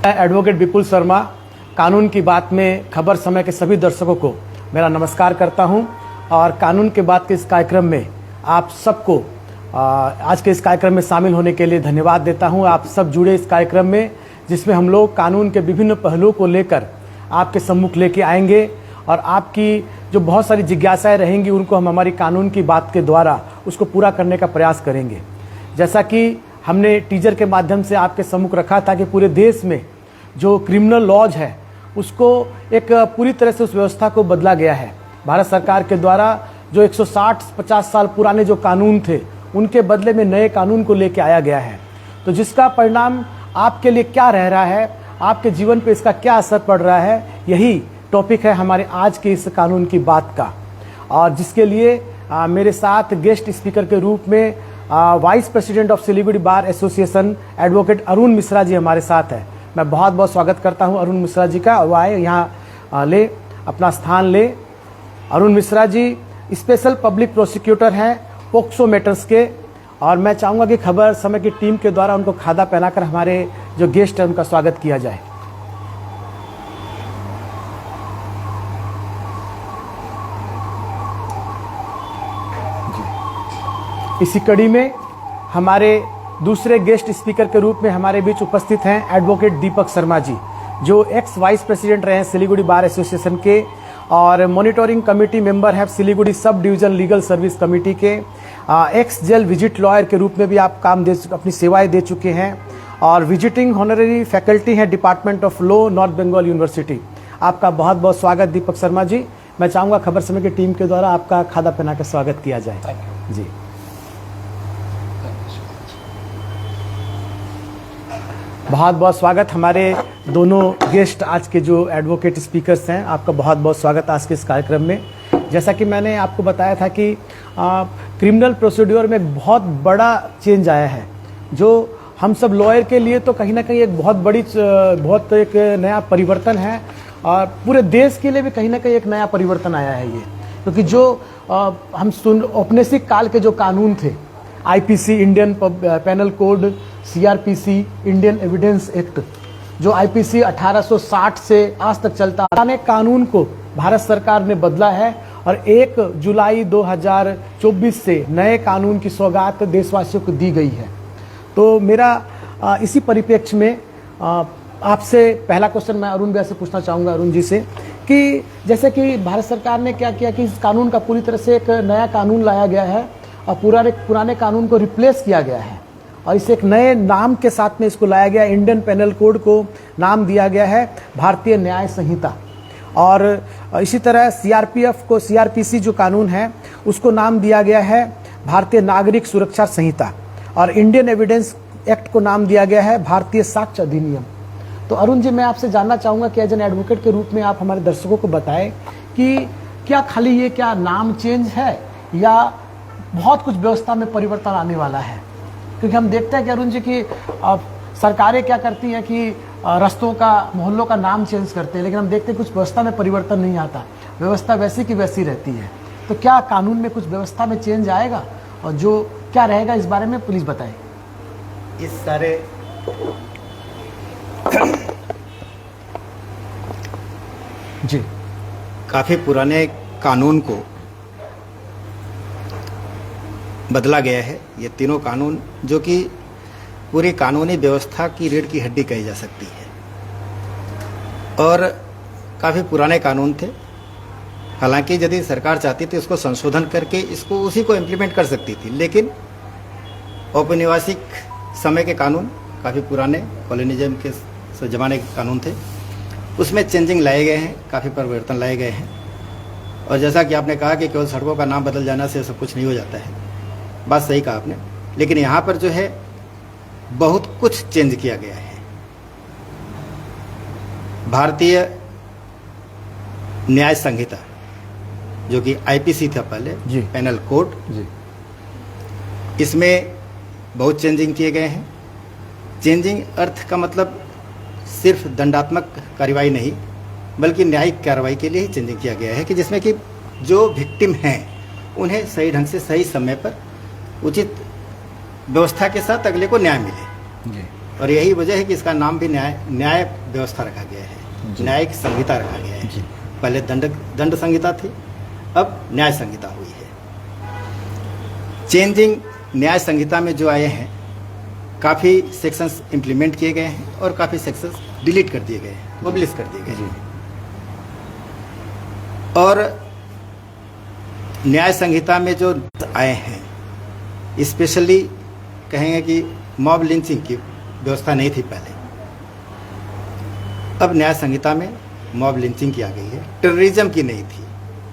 Advocate विपुल शर्मा कानून की बात में खबर समय के सभी दर्शकों को मेरा नमस्कार करता हूं और कानून के बात के इस कार्यक्रम में आप सबको आज के इस कार्यक्रम में शामिल होने के लिए धन्यवाद देता हूं। आप सब जुड़े इस कार्यक्रम में जिसमें हम लोग कानून के विभिन्न पहलुओं को लेकर आपके सम्मुख लेके आएंगे और आपकी जो बहुत सारी जिज्ञासाएं रहेंगी उनको हम हमारी कानून की बात के द्वारा उसको पूरा करने का प्रयास करेंगे। जैसा कि हमने टीजर के माध्यम से आपके सम्मुख रखा था कि पूरे देश में जो क्रिमिनल लॉज है उसको एक पूरी तरह से उस व्यवस्था को बदला गया है। भारत सरकार के द्वारा जो 160-50 साल पुराने जो कानून थे उनके बदले में नए कानून को लेके आया गया है। तो जिसका परिणाम आपके लिए क्या रह रहा है, आपके जीवन पे इसका क्या असर पड़ रहा है, यही टॉपिक है हमारे आज के इस कानून की बात का। और जिसके लिए मेरे साथ गेस्ट स्पीकर के रूप में vice president of Siliguri bar association advocate Arun Mishra ji हमारे साथ है। मैं बहुत बहुत स्वागत करता हूं अरुण मिश्रा जी का। वो आए यहाँ ले अपना स्थान ले। अरुण मिश्रा जी स्पेशल पब्लिक प्रोसिक्यूटर हैं पोक्सो मैटर्स के और मैं चाहूँगा कि खबर समय की टीम के द्वारा उनको खादा पहनाकर हमारे जो गेस्ट हैं उनका स्वागत किया जाए। इसी कड़ी में हमारे दूसरे गेस्ट स्पीकर के रूप में हमारे बीच उपस्थित हैं एडवोकेट दीपक शर्मा जी, जो एक्स वाइस प्रेसिडेंट रहे हैं सिलीगुड़ी बार एसोसिएशन के और मॉनिटरिंग कमेटी मेंबर हैं Siliguri sub division legal service committee के। एक्स जेल विजिट लॉयर के रूप में भी आप अपनी सेवाएं दे चुके हैं और विजिटिंग ऑनररी फैकल्टी हैं department of law north Bengal university. आपका बहुत बहुत स्वागत दीपक शर्मा जी। मैं चाहूँगा खबर समय की टीम के द्वारा आपका खादा पहना कर स्वागत किया जाए। जी बहुत बहुत स्वागत। हमारे दोनों गेस्ट आज के जो एडवोकेट स्पीकर्स हैं, आपका बहुत बहुत स्वागत आज के इस कार्यक्रम में। जैसा कि मैंने आपको बताया था कि क्रिमिनल प्रोसीड्योर में एक बहुत बड़ा चेंज आया है जो हम सब लॉयर के लिए तो कहीं ना कहीं एक बहुत एक नया परिवर्तन है और पूरे देश के लिए भी कहीं ना कहीं एक नया परिवर्तन आया है ये। क्योंकि जो हम औपनिवेशिक काल के जो कानून थे, IPC Indian penal code, CrPC Indian evidence act, जो आईपीसी 1860 से आज तक चलता पुराने कानून को भारत सरकार ने बदला है और 1 जुलाई 2024 से नए कानून की सौगात देशवासियों को दी गई है। तो मेरा इसी परिप्रेक्ष्य में आपसे पहला क्वेश्चन मैं अरुण भैया से पूछना चाहूँगा, अरुण जी से, कि जैसे कि भारत सरकार ने क्या किया कि इस कानून का पूरी तरह से एक नया कानून लाया गया है और पुराने कानून को रिप्लेस किया गया है और इसे एक नए नाम के साथ में इसको लाया गया। इंडियन पेनल कोड को नाम दिया गया है भारतीय न्याय संहिता और इसी तरह सीआरपीएफ को सीआरपीसी जो कानून है उसको नाम दिया गया है भारतीय नागरिक सुरक्षा संहिता और इंडियन एविडेंस एक्ट को नाम दिया गया है भारतीय साक्ष्य अधिनियम। तो अरुण जी, मैं आपसे जानना चाहूँगा कि एज एन एडवोकेट के रूप में आप हमारे दर्शकों को बताएं कि क्या खाली ये क्या नाम चेंज है या बहुत कुछ व्यवस्था में परिवर्तन आने वाला है? क्योंकि हम देखते हैं कि अरुण जी की सरकारें क्या करती हैं कि रस्तों का, मोहल्लों का नाम चेंज करते हैं, लेकिन हम देखते हैं कुछ व्यवस्था में परिवर्तन नहीं आता, व्यवस्था वैसी की वैसी रहती है। तो क्या कानून में कुछ व्यवस्था में चेंज आएगा और जो क्या रहेगा इस बारे में प्लीज़ बताएं। इस सारे जी काफ़ी पुराने कानून को बदला गया है। ये तीनों कानून जो कि पूरी कानूनी व्यवस्था की रीढ़ की हड्डी कही जा सकती है और काफ़ी पुराने कानून थे। हालांकि यदि सरकार चाहती थी उसको संशोधन करके इसको उसी को इम्प्लीमेंट कर सकती थी, लेकिन औपनिवेशिक समय के कानून काफ़ी पुराने कॉलोनिज्म के ज़माने के कानून थे, उसमें चेंजिंग लाए गए हैं, काफ़ी परिवर्तन लाए गए हैं। और जैसा कि आपने कहा कि केवल सड़कों का नाम बदल जाना से सब कुछ नहीं हो जाता है, बात सही कहा आपने, लेकिन यहाँ पर जो है बहुत कुछ चेंज किया गया है। भारतीय न्याय संहिता जो कि आईपीसी था पहले, पेनल कोड, इसमें बहुत चेंजिंग किए गए हैं। चेंजिंग अर्थ का मतलब सिर्फ दंडात्मक कार्रवाई नहीं बल्कि न्यायिक कार्रवाई के लिए ही चेंजिंग किया गया है कि जिसमें कि जो विक्टिम हैं उन्हें सही ढंग से सही समय पर उचित व्यवस्था के साथ अगले को न्याय मिले। और यही वजह है कि इसका नाम भी न्याय व्यवस्था रखा गया है, न्यायिक संहिता रखा गया है। पहले दंड संहिता थी, अब न्याय संहिता हुई है। चेंजिंग न्याय संहिता में जो आए हैं, काफ़ी सेक्शंस इम्प्लीमेंट किए गए हैं और काफ़ी सेक्शंस डिलीट कर दिए गए हैं, पब्लिश कर दिए गए हैं। और न्याय संहिता में जो आए हैं, स्पेशली कहेंगे कि मॉब लिंचिंग की व्यवस्था नहीं थी पहले, अब न्याय संहिता में मॉब लिंचिंग की आ गई है। टेररिज्म की नहीं थी,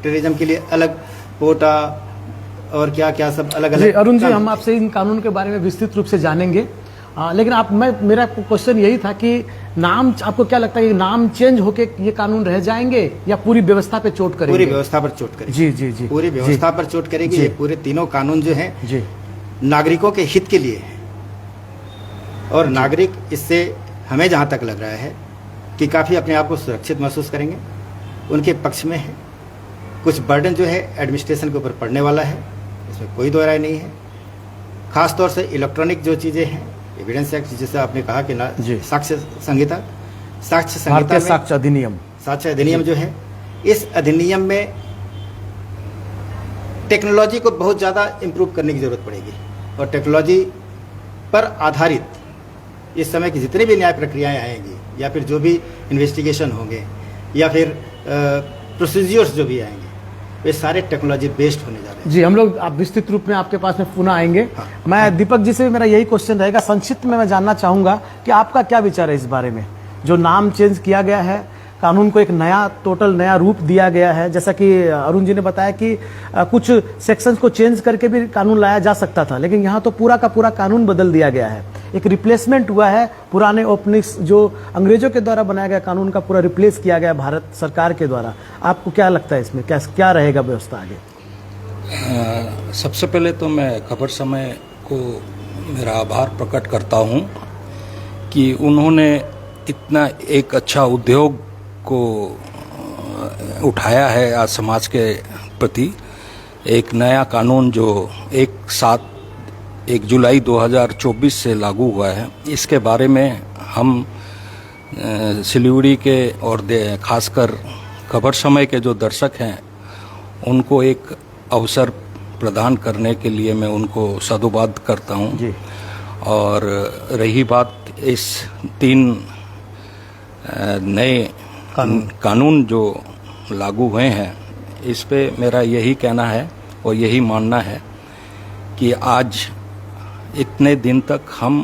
टेररिज्म के लिए अलग पोटा और क्या क्या सब अलग अलग। अरुण जी, हम आपसे इन कानून के बारे में विस्तृत रूप से जानेंगे, लेकिन मेरा क्वेश्चन यही था कि नाम, आपको क्या लगता है, नाम चेंज होके ये कानून रह जाएंगे या पूरी व्यवस्था पे चोट करेंगे? पूरी व्यवस्था पर चोट करेगी। जी जी जी, पूरी व्यवस्था पर चोट करेगी। ये पूरे तीनों कानून जो हैं जी नागरिकों के हित के लिए हैं, और नागरिक इससे हमें जहाँ तक लग रहा है कि काफ़ी अपने आप को सुरक्षित महसूस करेंगे, उनके पक्ष में है। कुछ बर्डन जो है एडमिनिस्ट्रेशन के ऊपर पड़ने वाला है, इसमें कोई दो राय नहीं है। खासतौर से इलेक्ट्रॉनिक जो चीज़ें हैं, एविडेंस एक्ट, जैसे आपने कहा कि साक्ष्य संहिता, भारतीय साक्ष्य अधिनियम, साक्ष्य अधिनियम जो है, इस अधिनियम में टेक्नोलॉजी को बहुत ज़्यादा इम्प्रूव करने की ज़रूरत पड़ेगी, और टेक्नोलॉजी पर आधारित इस समय की जितनी भी न्याय प्रक्रियाएं आएंगी, या फिर जो भी इन्वेस्टिगेशन होंगे, या फिर प्रोसीजर्स जो भी आएंगे, वे सारे टेक्नोलॉजी बेस्ड होने जा रहे हैं। जी, हम लोग आप विस्तृत रूप में आपके पास में पुनः आएंगे। हाँ। मैं दीपक जी से मेरा यही क्वेश्चन रहेगा, संक्षिप्त में मैं जानना चाहूंगा कि आपका क्या विचार है इस बारे में, जो नाम चेंज किया गया है, कानून को एक टोटल नया रूप दिया गया है। जैसा कि अरुण जी ने बताया कि कुछ सेक्शंस को चेंज करके भी कानून लाया जा सकता था, लेकिन यहाँ तो पूरा का पूरा कानून बदल दिया गया है। एक रिप्लेसमेंट हुआ है, पुराने ओपनिंग्स जो अंग्रेजों के द्वारा बनाया गया कानून का पूरा रिप्लेस किया गया भारत सरकार के द्वारा। आपको क्या लगता है इसमें, क्या रहेगा व्यवस्था आगे? सबसे पहले तो मैं खबर समय को मेरा आभार प्रकट करता हूँ कि उन्होंने इतना एक अच्छा उद्योग को उठाया है आज समाज के प्रति। एक नया कानून जो 1 जुलाई 2024 से लागू हुआ है, इसके बारे में हम सिलीगुड़ी के और खासकर खबर समय के जो दर्शक हैं, उनको एक अवसर प्रदान करने के लिए मैं उनको साधुवाद करता हूं। जी। और रही बात इस 3 नए कानून जो लागू हुए हैं, इस पे मेरा यही कहना है और यही मानना है कि आज इतने दिन तक हम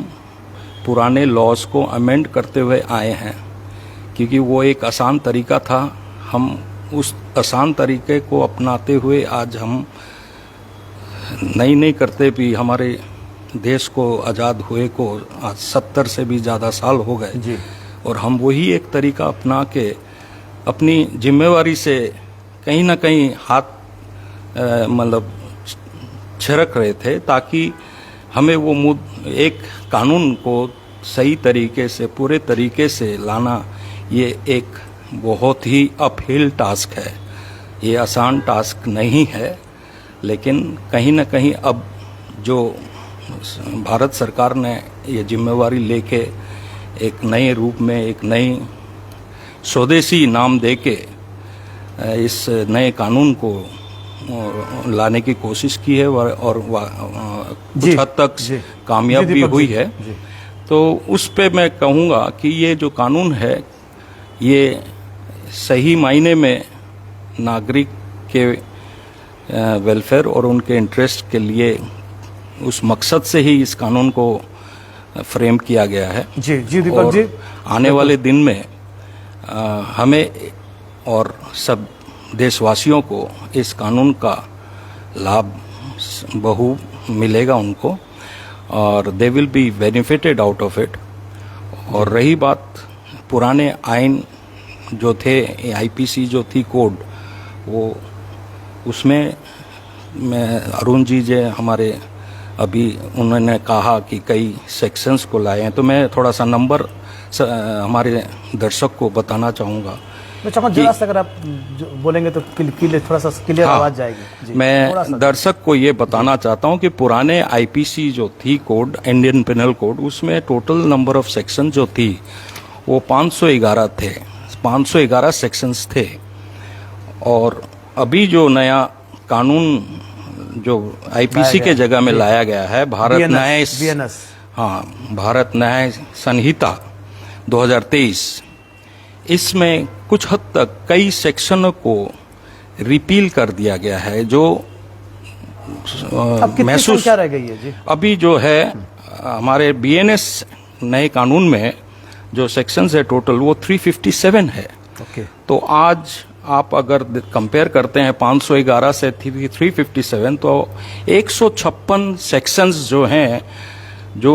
पुराने लॉज को अमेंड करते हुए आए हैं, क्योंकि वो एक आसान तरीका था। हम उस आसान तरीके को अपनाते हुए आज हम नहीं करते भी हमारे देश को आज़ाद हुए को आज 70 से भी ज़्यादा साल हो गए जी। और हम वही एक तरीका अपना के अपनी जिम्मेवारी से कहीं ना कहीं हाथ मतलब छिड़क रहे थे, ताकि हमें वो एक कानून को सही तरीके से, पूरे तरीके से लाना, ये एक बहुत ही अपहिल टास्क है। ये आसान टास्क नहीं है, लेकिन कहीं ना कहीं अब जो भारत सरकार ने ये जिम्मेवारी लेके एक नए रूप में, एक नई स्वदेशी नाम देके इस नए कानून को लाने की कोशिश की है और कुछ हद तक कामयाब भी हुई है। तो उस पे मैं कहूँगा कि ये जो कानून है, ये सही मायने में नागरिक के वेलफेयर और उनके इंटरेस्ट के लिए, उस मकसद से ही इस कानून को फ्रेम किया गया है। जी जी दीपक जी, आने वाले दिन में हमें और सब देशवासियों को इस कानून का लाभ बहु मिलेगा उनको, और they will be benefited out of it. और रही बात पुराने आइन जो थे, आईपीसी जो थी कोड, वो उसमें मैं अरुण जी जो हमारे अभी उन्होंने कहा कि कई सेक्शंस को लाए हैं, तो मैं थोड़ा सा नंबर हमारे दर्शक को बताना चाहूँगा मैं चाहूँगा जरा सा अगर आप बोलेंगे तो क्लियर, थोड़ा सा क्लियर हाँ, आवाज जाएगी थोड़ा मैं सा। दर्शक को ये बताना चाहता हूँ कि पुराने आईपीसी जो थी कोड, इंडियन पिनल कोड, उसमें टोटल नंबर ऑफ सेक्शन जो थी वो 511 थे, 511 सेक्शंस थे। और अभी जो नया कानून जो आईपीसी के जगह में लाया गया है, भारत न्याय, हाँ, भारत न्याय संहिता 2023, इसमें कुछ हद तक कई सेक्शनों को रिपील कर दिया गया है, जो महसूस क्या रह गई है जी? अभी जो है हमारे बीएनएस नए कानून में जो सेक्शंस है टोटल वो 357 है। तो आज आप अगर कंपेयर करते हैं 511 से 357, तो 156 सेक्शंस जो हैं जो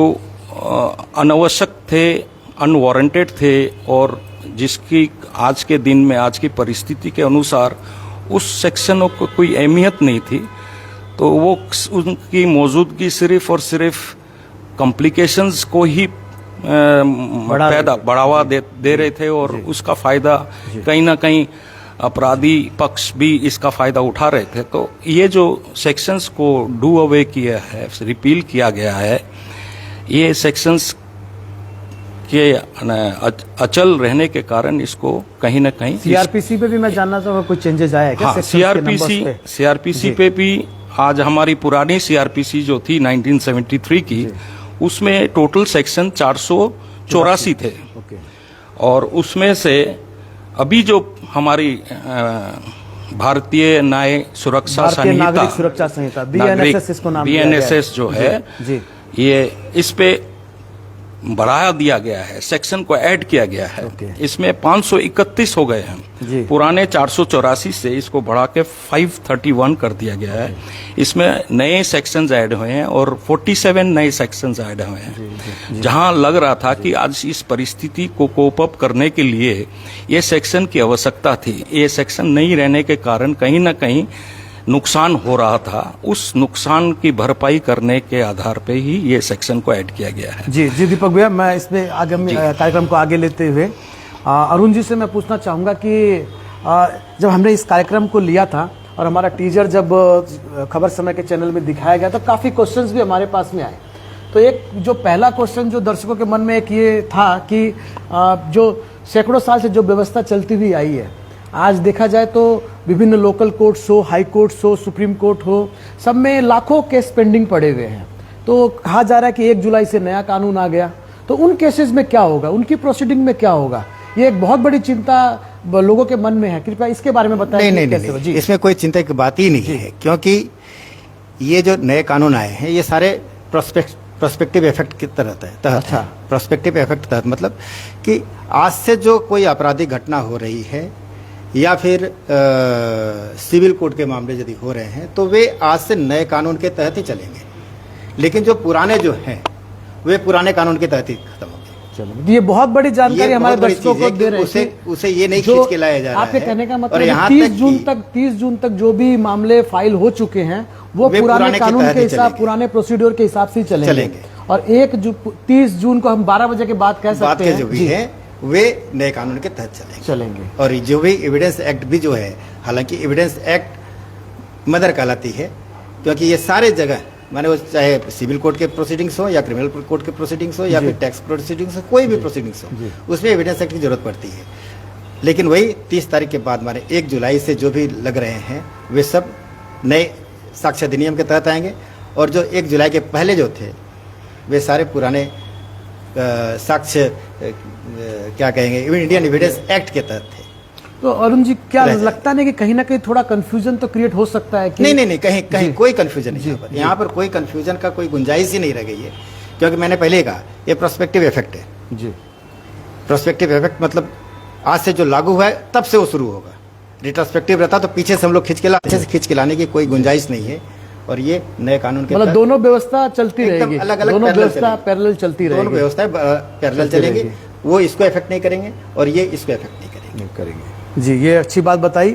अनावश्यक थे, अनवारंटेड थे, और जिसकी आज के दिन में, आज की परिस्थिति के अनुसार उस सेक्शनों को कोई अहमियत नहीं थी, तो वो उनकी मौजूदगी सिर्फ और सिर्फ कॉम्प्लिकेशंस को ही बढ़ावा दे रहे थे, और उसका फायदा कहीं ना कहीं अपराधी पक्ष भी इसका फायदा उठा रहे थे। तो ये जो सेक्शंस को डू अवे किया है, रिपील किया गया है, ये सेक्शंस के अचल रहने के कारण इसको कहीं ना कहीं सीआरपीसी पे भी मैं जानना चाहूँगा कुछ चेंजेस आया है क्या? हाँ, सीआरपीसी पे भी आज हमारी पुरानी सीआरपीसी जो थी 1973 की, उसमें टोटल सेक्शन 484 थे। और उसमें से अभी जो हमारी भारतीय न्याय सुरक्षा संहिता, नागरिक सुरक्षा संहिता, बीएनएसएस इसको नाम दिया गया है। बीएनएसएस जो है जी, ये इस पे बढ़ाया दिया गया है, सेक्शन को ऐड किया गया है। इसमें 531 हो गए हैं, पुराने 484 से इसको बढ़ा के 531 कर दिया गया है। इसमें नए सेक्शंस ऐड हुए हैं और 47 नए सेक्शंस ऐड हुए हैं। जहां लग रहा था कि आज इस परिस्थिति को कोप अप करने के लिए ये सेक्शन की आवश्यकता थी, ये सेक्शन नहीं रहने के कारण कहीं ना कहीं नुकसान हो रहा था, उस नुकसान की भरपाई करने के आधार पे ही ये सेक्शन को ऐड किया गया है। जी दीपक भैया, मैं इसमें आगे कार्यक्रम को आगे लेते हुए अरुण जी से मैं पूछना चाहूँगा कि जब हमने इस कार्यक्रम को लिया था और हमारा टीजर जब खबर समय के चैनल में दिखाया गया तो काफ़ी क्वेश्चंस भी हमारे पास में आए। तो एक जो पहला क्वेश्चन जो दर्शकों के मन में एक ये था कि जो सैकड़ों साल से जो व्यवस्था चलती हुई आई है, आज देखा जाए तो विभिन्न लोकल कोर्ट्स हो, हाई कोर्ट्स हो, सुप्रीम कोर्ट हो, सब में लाखों केस पेंडिंग पड़े हुए हैं। तो कहा जा रहा है कि 1 जुलाई से नया कानून आ गया, तो उन केसेस में क्या होगा, उनकी प्रोसीडिंग में क्या होगा? ये एक बहुत बड़ी चिंता लोगों के मन में है, कृपया इसके बारे में बताएं। नहीं, इसमें कोई चिंता की बात ही नहीं है, क्योंकि ये जो नए कानून आए हैं ये सारे प्रोस्पेक्टिव इफेक्ट के तहत है। अच्छा, प्रोस्पेक्टिव इफेक्ट तहत मतलब कि आज से जो कोई आपराधिक घटना हो रही है या फिर सिविल कोर्ट के मामले यदि हो रहे हैं तो वे आज से नए कानून के तहत ही चलेंगे, लेकिन जो पुराने जो हैं वे पुराने कानून के तहत ही खत्म होंगे। चलो, ये बहुत बड़ी जानकारी हमारे दर्शकों को दे रहे हैं। उसे ये नहीं खींच के लाया जा रहा है। आपके कहने का मतलब 30 जून तक जो भी मामले फाइल हो चुके हैं वो पुराने कानून के हिसाब, पुराने प्रोसीड्योर के हिसाब से चलेंगे। और 30 जून को हम 12 बजे के बाद कह सकते हैं जो भी है वे नए कानून के तहत चलेंगे। और जो भी एविडेंस एक्ट भी जो है, हालांकि एविडेंस एक्ट मदर कहलाती है, क्योंकि ये सारे जगह माने वो चाहे सिविल कोर्ट के प्रोसीडिंग्स हो या क्रिमिनल कोर्ट के प्रोसीडिंग्स हो या फिर टैक्स प्रोसीडिंग्स हो, कोई भी प्रोसीडिंग्स हो, उसमें एविडेंस एक्ट की जरूरत पड़ती है। लेकिन वही 30 तारीख के बाद माने 1 जुलाई से जो भी लग रहे हैं वे सब नए साक्ष्य अधिनियम के तहत आएंगे, और जो 1 जुलाई के पहले जो थे वे सारे पुराने साक्ष्य क्या कहेंगे, इंडियन एविडेंस एक्ट के तहत थे। तो अरुण जी, क्या लगता नहीं कि कहीं ना कहीं थोड़ा कंफ्यूजन तो क्रिएट हो सकता है कि नहीं, कहीं कोई कंफ्यूजन नहीं है। यहाँ पर कोई कंफ्यूजन का कोई गुंजाइश ही नहीं रह गई है, क्योंकि मैंने पहले ही कहा ये प्रोस्पेक्टिव इफेक्ट है जी। प्रोस्पेक्टिव इफेक्ट मतलब आज से जो लागू हुआ है तब से वो शुरू होगा। रिट्रोस्पेक्टिव रहता तो पीछे से हम लोग खींच के लाने की कोई गुंजाइश नहीं है। और ये नए कानून के मतलब दोनों व्यवस्था चलती रहेगी, अलग-अलग दोनों व्यवस्था पैरेलल चलती रहेगी, दोनों व्यवस्थाएं पैरेलल चलेंगी। वो इसको इफेक्ट नहीं करेंगे और ये इसको इफेक्ट नहीं करेंगे। जी, ये अच्छी बात बताई।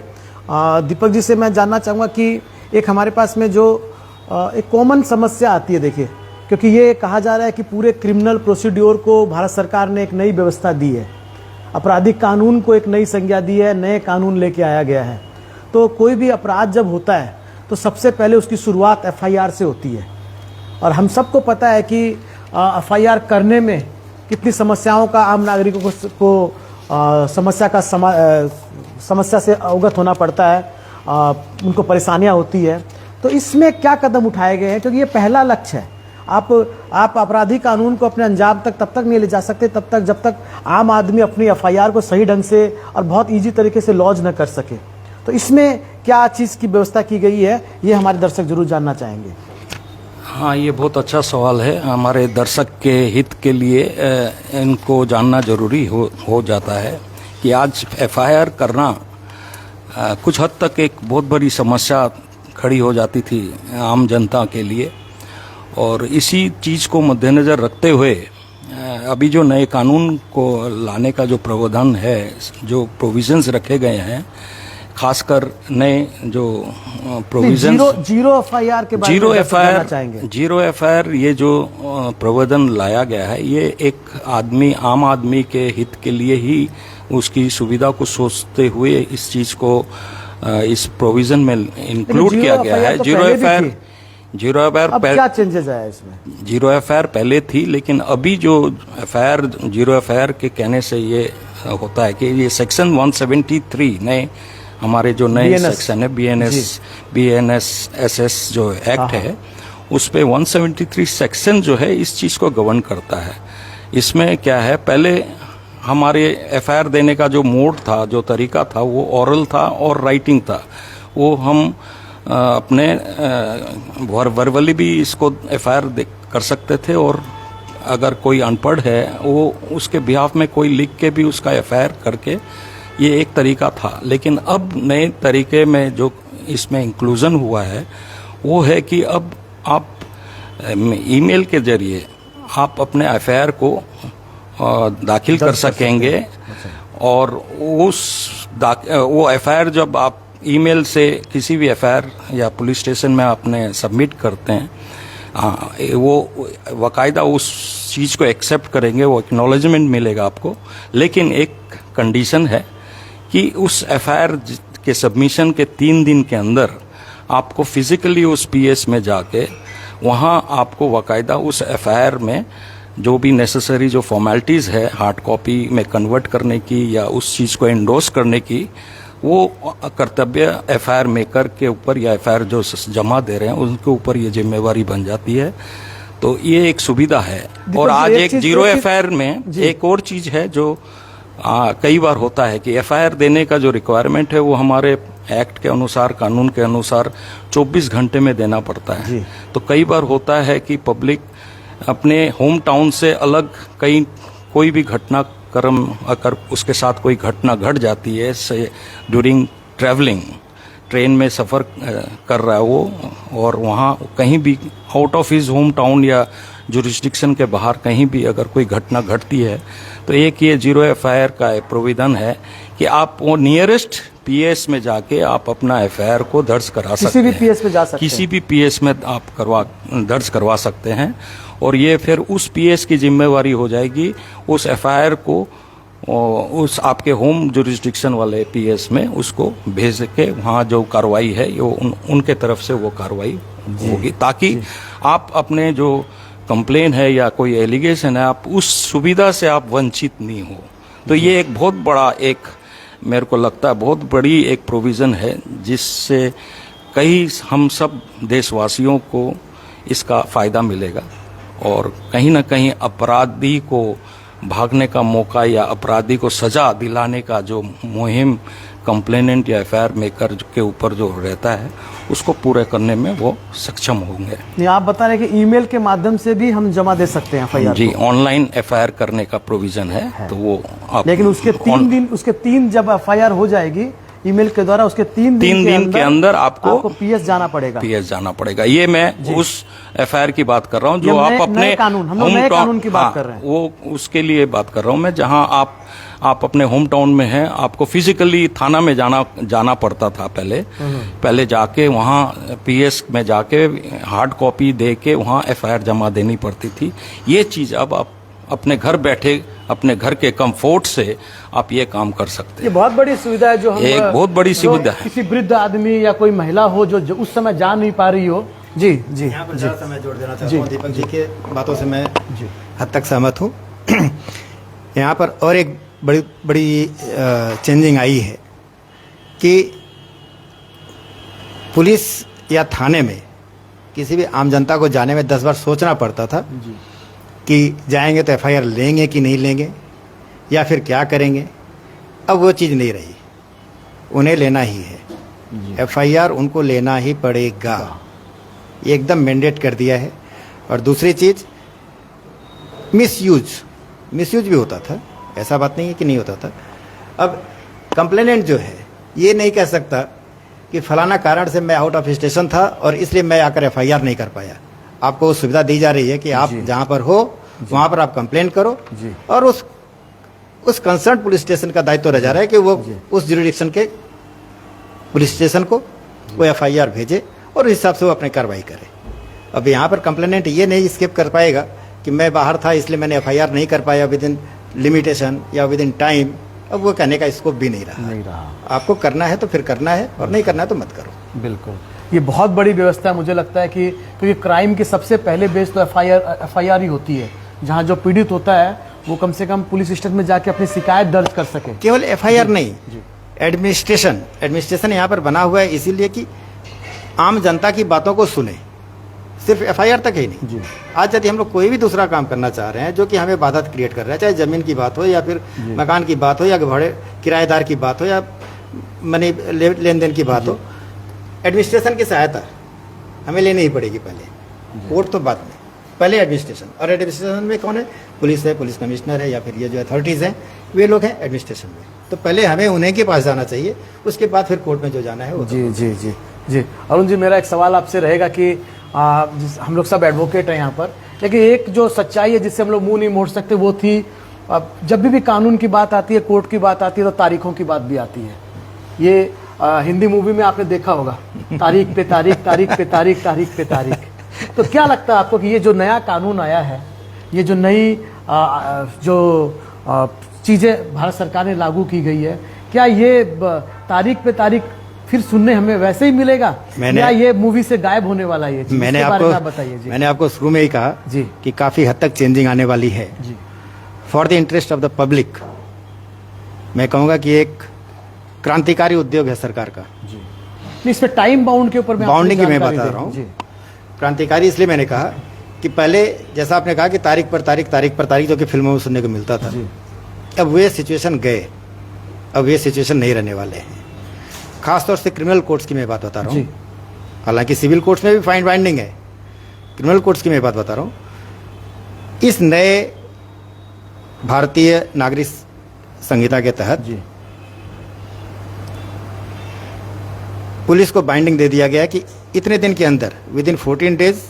दीपक जी से मैं जानना चाहूँगा कि एक हमारे पास में जो एक कॉमन समस्या आती है, देखिए, क्योंकि ये कहा जा रहा है कि पूरे क्रिमिनल प्रोसीड्योर को भारत सरकार ने एक नई व्यवस्था दी है। आपराधिक कानून को एक नई संज्ञा दी है, नए कानून लेके आया गया है। तो कोई भी अपराध जब होता है तो सबसे पहले उसकी शुरुआत एफआईआर से होती है, और हम सबको पता है कि एफआईआर करने में कितनी समस्याओं का आम नागरिकों को समस्या से अवगत होना पड़ता है, उनको परेशानियां होती है। तो इसमें क्या कदम उठाए गए हैं, क्योंकि ये पहला लक्ष्य है। आप आपराधिक कानून को अपने अंजाम तक तब तक नहीं ले जा सकते तब तक जब तक आम आदमी अपनी एफआईआर को सही ढंग से और बहुत इजी तरीके से लॉन्च न कर सके। तो इसमें क्या चीज़ की व्यवस्था की गई है, ये हमारे दर्शक जरूर जानना चाहेंगे। हाँ, ये बहुत अच्छा सवाल है। हमारे दर्शक के हित के लिए इनको जानना जरूरी हो जाता है कि आज एफआईआर करना कुछ हद तक एक बहुत बड़ी समस्या खड़ी हो जाती थी आम जनता के लिए, और इसी चीज़ को मद्देनज़र रखते हुए अभी जो नए कानून को लाने का जो प्रावधान है, जो प्रोविजंस रखे गए हैं, खासकर नए जो प्रोविजन जीरो एफआईआर के बारे में जानना चाहेंगे। जीरो एफआईआर ये जो प्रावधान लाया गया है, ये एक आम आदमी के हित के लिए ही उसकी सुविधा को सोचते हुए इस चीज को इस प्रोविजन में इंक्लूड किया गया है। जीरो एफआईआर क्या चेंजेस आया इसमें? जीरो एफआईआर पहले थी, लेकिन अभी जो एफआईआर जीरो एफआईआर के कहने से ये होता है कि ये सेक्शन 173 नए हमारे जो नए सेक्शन है BNSS जो एक्ट है, उस पे 173 सेक्शन जो है इस चीज को गवर्न करता है। इसमें क्या है, पहले हमारे एफआईआर देने का जो मोड था, जो तरीका था, वो ओरल था और राइटिंग था। वो हम अपने वर्बली भी इसको एफआईआर कर सकते थे, और अगर कोई अनपढ़ है वो उसके बिहाफ में कोई लिख के भी उसका एफआईआर करके, ये एक तरीका था। लेकिन अब नए तरीके में जो इसमें इंक्लूजन हुआ है वो है कि अब आप ईमेल के जरिए आप अपने एफआईआर को दाखिल कर सकेंगे, और वो एफआईआर जब आप ईमेल से किसी भी एफआईआर या पुलिस स्टेशन में आपने सबमिट करते हैं, वो बाकायदा उस चीज़ को एक्सेप्ट करेंगे, वो एक्नॉलेजमेंट मिलेगा आपको। लेकिन एक कंडीशन है कि उस एफआईआर के सबमिशन के 3 दिन के अंदर आपको फिजिकली उस पीएस में जाके वहाँ आपको बाकायदा उस एफआईआर में जो भी नेसेसरी जो फॉर्मेलिटीज़ है हार्ड कॉपी में कन्वर्ट करने की या उस चीज़ को एंडोर्स करने की, वो कर्तव्य एफआईआर मेकर के ऊपर या एफआईआर जो जमा दे रहे हैं उनके ऊपर ये जिम्मेवारी बन जाती है। तो ये एक सुविधा है। और आज एक जीरो एफआईआर में एक और चीज़ है जो कई बार होता है कि एफआईआर देने का जो रिक्वायरमेंट है वो हमारे एक्ट के अनुसार, कानून के अनुसार 24 घंटे में देना पड़ता है। तो कई बार होता है कि पब्लिक अपने होम टाउन से अलग कहीं कोई भी घटनाक्रम, अगर उसके साथ कोई घटना घट जाती है, से ड्यूरिंग ट्रैवलिंग, ट्रेन में सफ़र कर रहा है वो, और वहाँ कहीं भी out of his home town या जुरिस्डिक्शन के बाहर कहीं भी अगर कोई घटना घटती है, तो एक ये जीरो एफआईआर का प्रोविजन है कि आप वो नियरेस्ट पीएस में जाके आप अपना एफआईआर को दर्ज करा सकते हैं। किसी भी पीएस में जा सकते हैं, किसी भी पीएस में आप दर्ज करवा सकते हैं। और ये फिर उस पीएस की जिम्मेवारी हो जाएगी उस एफआईआर को उस आपके होम जुरिस्डिक्शन वाले पीएस में उसको भेज के वहाँ जो कार्रवाई है वो उनके तरफ से वो कार्रवाई होगी, ताकि आप अपने जो कंप्लेन है या कोई एलिगेशन है, आप उस सुविधा से आप वंचित नहीं हो। तो ये एक बहुत बड़ा, एक मेरे को लगता है बहुत बड़ी एक प्रोविज़न है, जिससे कई हम सब देशवासियों को इसका फ़ायदा मिलेगा, और कहीं ना कहीं अपराधी को भागने का मौका या अपराधी को सजा दिलाने का जो मुहिम कंप्लेनेंट या एफआईआर मेकर के ऊपर जो रहता है उसको पूरे करने में वो सक्षम होंगे। नहीं, आप बता रहे कि ईमेल के माध्यम से भी हम जमा दे सकते हैं एफआईआर? जी, ऑनलाइन एफआईआर करने का प्रोविजन है। तो वो आप, लेकिन उसके 3 दिन, उसके 3 जब एफआईआर हो जाएगी ईमेल के द्वारा, उसके 3 दिन के अंदर आपको पीएस जाना पड़ेगा। पीएस जाना पड़ेगा। ये मैं उस एफआईआर की बात कर रहा हूँ जो आप अपने नए कानून की बात कर रहे हैं। वो उसके लिए बात कर रहा हूँ मैं, जहाँ आप अपने होम टाउन में हैं, आपको फिजिकली थाना में जाना पड़ता था पहले जाके वहाँ पीएस में जाके हार्ड कॉपी दे के वहाँ एफआईआर जमा देनी पड़ती थी। ये चीज़ अब आप अपने घर बैठे अपने घर के कंफर्ट से आप ये काम कर सकते ये हैं। बहुत बड़ी सुविधा है जो हम एक बहुत बड़ी जो सुविधा है। किसी वृद्ध आदमी या कोई महिला हो जो उस समय जा नहीं पा रही हो। जी जी यहाँ पर जी ज़रा सा मैं जोड़ देना चाहता हूँ दीपक जी के बातों से मैं जी हद तक सहमत हूँ। यहाँ पर और एक बड़ी बड़ी चेंजिंग आई है कि पुलिस या थाने में किसी भी आम जनता को जाने में 10 बार सोचना पड़ता था जी कि जाएंगे तो एफआईआर लेंगे कि नहीं लेंगे या फिर क्या करेंगे। अब वो चीज़ नहीं रही, उन्हें लेना ही है एफआईआर, उनको लेना ही पड़ेगा, ये एकदम मैंडेट कर दिया है। और दूसरी चीज़ मिसयूज भी होता था, ऐसा बात नहीं है कि नहीं होता था। अब कंप्लेनेंट जो है ये नहीं कह सकता कि फलाना कारण से मैं आउट ऑफ स्टेशन था और इसलिए मैं आकर एफआईआर नहीं कर पाया। आपको वो सुविधा दी जा रही है कि आप जहां पर हो वहां पर आप कंप्लेन करो जी। और उस कंसर्न पुलिस स्टेशन का दायित्व रह जा रहा है कि वो उस जुरिडिक्शन के पुलिस स्टेशन को वो एफआईआर भेजे और उस हिसाब से वो अपनी कार्रवाई करे। अब यहाँ पर कंप्लेनेंट ये नहीं स्किप कर पाएगा कि मैं बाहर था इसलिए मैंने एफआईआर नहीं कर पाया विद इन लिमिटेशन या विद इन टाइम। अब वो कहने का स्कोप भी नहीं रहा। आपको करना है तो फिर करना है और नहीं करना है तो मत करो। बिल्कुल, ये बहुत बड़ी व्यवस्था है। मुझे लगता है कि क्योंकि क्राइम के सबसे पहले बेस तो एफआईआर ही होती है, जहाँ जो पीड़ित होता है वो कम से कम पुलिस स्टेशन में जाके अपनी शिकायत दर्ज कर सके। केवल एफआईआर नहीं, एडमिनिस्ट्रेशन यहाँ पर बना हुआ है इसीलिए कि आम जनता की बातों को सुने, सिर्फ एफआईआर तक ही नहीं। आज यदि हम लोग कोई भी दूसरा काम करना चाह रहे हैं जो कि हमें बाधा क्रिएट कर रहा है, चाहे जमीन की बात हो या फिर मकान की बात हो या भाड़े किराएदार की बात हो या मनी लेन देन की बात हो, एडमिनिस्ट्रेशन की सहायता हमें लेनी ही पड़ेगी पहले, कोर्ट तो बाद में, पहले एडमिनिस्ट्रेशन। और एडमिनिस्ट्रेशन में कौन है? पुलिस है, पुलिस कमिश्नर है या फिर ये जो अथॉरिटीज़ हैं वे लोग हैं एडमिनिस्ट्रेशन में। तो पहले हमें उन्हीं के पास जाना चाहिए, उसके बाद फिर कोर्ट में जो जाना है वो। जी जी जी जी अरुण जी, मेरा एक सवाल आपसे रहेगा कि हम लोग सब एडवोकेट हैं यहाँ पर, लेकिन एक जो सच्चाई है जिससे हम लोग मुंह नहीं मोड़ सकते वो थी, जब भी कानून की बात आती है, कोर्ट की बात आती है तो तारीखों की बात भी आती है। ये हिंदी मूवी में आपने देखा होगा, तारीख पे तारीख, तारीख पे तारीख, तारीख पे तारीख। तो क्या लगता है आपको कि ये जो नया कानून आया है, ये जो नई चीज़ें भारत सरकार ने लागू की गई है, क्या ये तारीख पे तारीख फिर सुनने हमें वैसे ही मिलेगा या ये मूवी से गायब होने वाला है? ये मैंने आपको शुरू में ही कहा जी कि काफी हद तक चेंजिंग आने वाली है जी। For the interest of the public. मैं कहूंगा कि एक क्रांतिकारी उद्योग है सरकार का जी। इस पे टाइम बाउंड के ऊपर बाउंडिंग की मैं बता रहा हूँ। क्रांतिकारी इसलिए मैंने कहा कि पहले जैसा आपने कहा कि तारीख पर तारीख जो कि फिल्मों में सुनने को मिलता था, अब वे सिचुएशन गए, अब ये सिचुएशन नहीं रहने वाले हैं। खासतौर से क्रिमिनल कोर्ट्स की मैं बात बता रहा हूँ, हालांकि सिविल कोर्ट्स में भी फाइन बाइंडिंग है, क्रिमिनल कोर्ट्स की मैं बात बता रहा हूँ। इस नए भारतीय नागरिक संहिता के तहत पुलिस को बाइंडिंग दे दिया गया है कि इतने दिन के अंदर विद इन 14 डेज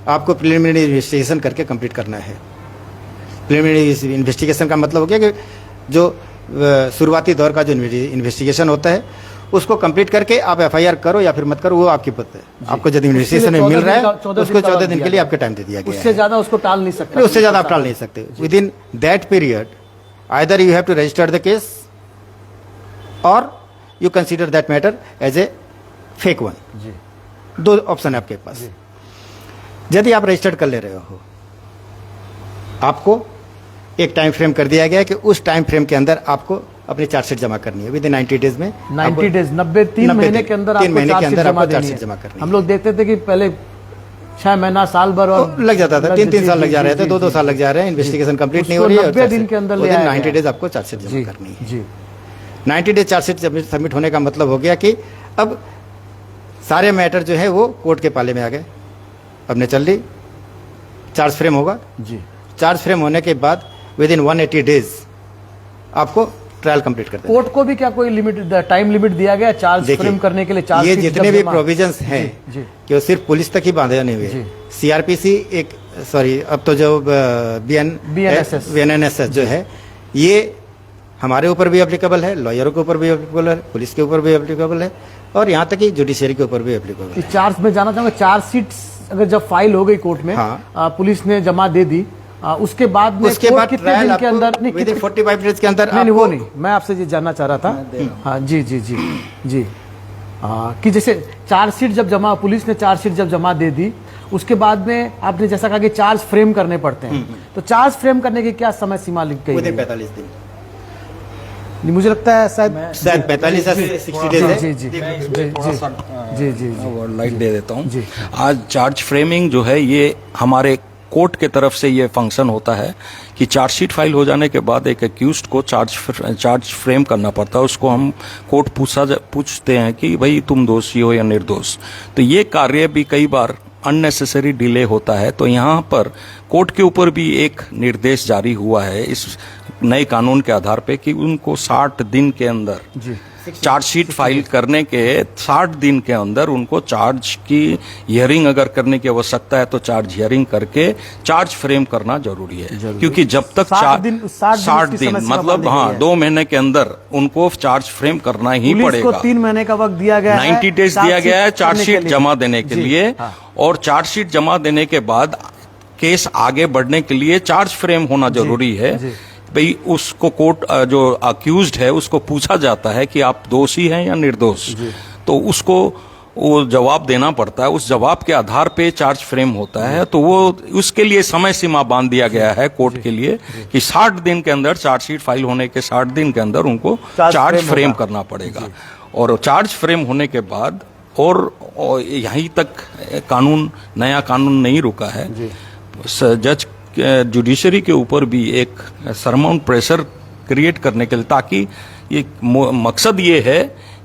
आपको प्रिलिमिनरी इन्वेस्टिगेशन करके कंप्लीट करना है। प्रिलिमिनरी इन्वेस्टिगेशन का मतलब हो गया कि जो शुरुआती दौर का जो इन्वेस्टिगेशन होता है उसको कंप्लीट करके आप एफआईआर करो या फिर मत करो, वो आपकी बात है। आपको यदि इन्वेस्टिगेशन में मिल रहा है उसको 14 दिन के लिए आपके टाइम दे दिया गया है। उससे ज्यादा उसको टाल नहीं सकते, उससे ज्यादा आप टाल नहीं सकते। Within that period either you have to register the case और you consider that matter as a fake one. दो ऑप्शन है आपके पास। यदि आप रजिस्टर्ड कर ले रहे हो, आपको एक टाइम फ्रेम कर दिया गया है कि उस टाइम फ्रेम के अंदर आपको अपनी चार्जशीट जमा करनी है। विद इन 90 डेज में, 90 डेज 3 महीने के अंदर आपको चार्जशीट जमा करनी है। हम लोग देखते थे कि पहले 6 महीना साल भर और लग जाता था, 3 साल लग जा रहे थे, 2 साल लग जा रहे हैं, इन्वेस्टिगेशन कंप्लीट नहीं हो रही है। 90 दिन के अंदर 90 डेज आपको चार्जशीट जमा करनी है। 90 डेज चार्जशीट सबमिट होने का मतलब हो गया कि अब सारे मैटर जो है वो कोर्ट के पाले में आ गए। अब ने चल रही चार्ज फ्रेम होगा जी। चार्ज फ्रेम होने के बाद विद इन 180 डेज आपको ट्रायल कंप्लीट करते हैं। कोर्ट को भी क्या कोई लिमिट, टाइम लिमिट दिया गया चार्ज फ्रेम करने के लिए? चार्ज ये जितने भी प्रोविजंस हैं कि वो सिर्फ पुलिस तक ही बांधे नहीं हुए। सीआरपीसी एक अब तो जो बीएनएसएस जो है ये हमारे ऊपर भी एप्लीकेबल है, लॉयरों के ऊपर भी एप्लीकेबल है, पुलिस के ऊपर भी एप्लीकेबल है और यहाँ तक कि जुडिशरी के ऊपर भी एप्लीकेबल है। चार्ज में जाना चाहूंगा, चार्जशीट अगर जब फाइल हो गई कोर्ट में, पुलिस ने जमा दे दी उसके बाद में उसके कोर्ट बाद कितने ट्रायल दिन के अंदर आपको विद 45 डेज के अंदर नहीं वो आपको नहीं, मैं आपसे ये जानना चाह रहा था। हाँ जी जी जी जी कि जैसे चार्जशीट जब जमा, पुलिस ने चार्जशीट जब जमा दे दी, उसके बाद में आपने जैसा कहा कि चार्ज फ्रेम करने पड़ते हैं, तो चार्ज फ्रेम करने की क्या समय सीमा लिख गई विद है? 45 दिन, नहीं, मुझे लगता है शायद 45 से 60 डेज है। जी जी जी जी जी जी लाइट दे देता हूँ। जी। आज चार्ज फ्रेमिंग जो है ये हमारे कोर्ट के तरफ से ये फंक्शन होता है कि चार्जशीट फाइल हो जाने के बाद एक एक्यूज्ड को चार्ज फ्रेम करना पड़ता है। उसको हम कोर्ट पूछते हैं कि भाई तुम दोषी हो या निर्दोष। तो ये कार्य भी कई बार अननेसेसरी डिले होता है। तो यहाँ पर कोर्ट के ऊपर भी एक निर्देश जारी हुआ है इस नए कानून के आधार पे कि उनको 60 दिन के अंदर चार्जशीट फाइल करने के 60 दिन के अंदर उनको चार्ज की हियरिंग अगर करने की आवश्यकता है तो चार्ज हियरिंग करके चार्ज फ्रेम करना जरूरी है। क्योंकि जब तक 60 दिन 60 दिन मतलब हाँ 2 महीने के अंदर उनको चार्ज फ्रेम करना ही पुलिस को पड़ेगा। 3 महीने का वक्त दिया गया है, 90 डेज दिया गया है चार्जशीट जमा देने के जी, लिए। हाँ। और चार्जशीट जमा देने के बाद केस आगे बढ़ने के लिए चार्ज फ्रेम होना जरूरी है। जी। भाई उसको कोर्ट जो अक्यूज्ड है उसको पूछा जाता है कि आप दोषी हैं या निर्दोष, तो उसको वो जवाब देना पड़ता है। उस जवाब के आधार पे चार्ज फ्रेम होता है। तो वो उसके लिए समय सीमा बांध दिया गया है कोर्ट के लिए कि 60 दिन के अंदर चार्जशीट फाइल होने के 60 दिन के अंदर उनको चार्ज फ्रेम करना पड़ेगा। और चार्ज फ्रेम होने के बाद और यहीं तक कानून नया कानून नहीं रुका है। जज जुडिशरी के ऊपर भी एक सरमाउंट प्रेशर क्रिएट करने के लिए, ताकि ये मकसद ये है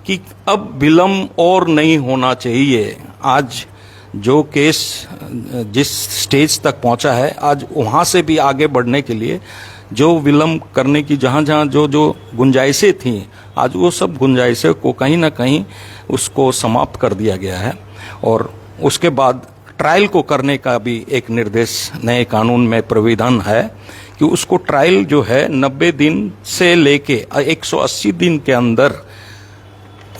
कि अब विलम्ब और नहीं होना चाहिए। आज जो केस जिस स्टेज तक पहुंचा है आज वहां से भी आगे बढ़ने के लिए जो विलम्ब करने की जहां जहां जो गुंजाइशें थी आज वो सब गुंजाइशें को कहीं ना कहीं उसको समाप्त कर दिया गया है। और उसके बाद ट्रायल को करने का भी एक निर्देश नए कानून में प्राविधान है कि उसको ट्रायल जो है 90 दिन से लेके 180 दिन के अंदर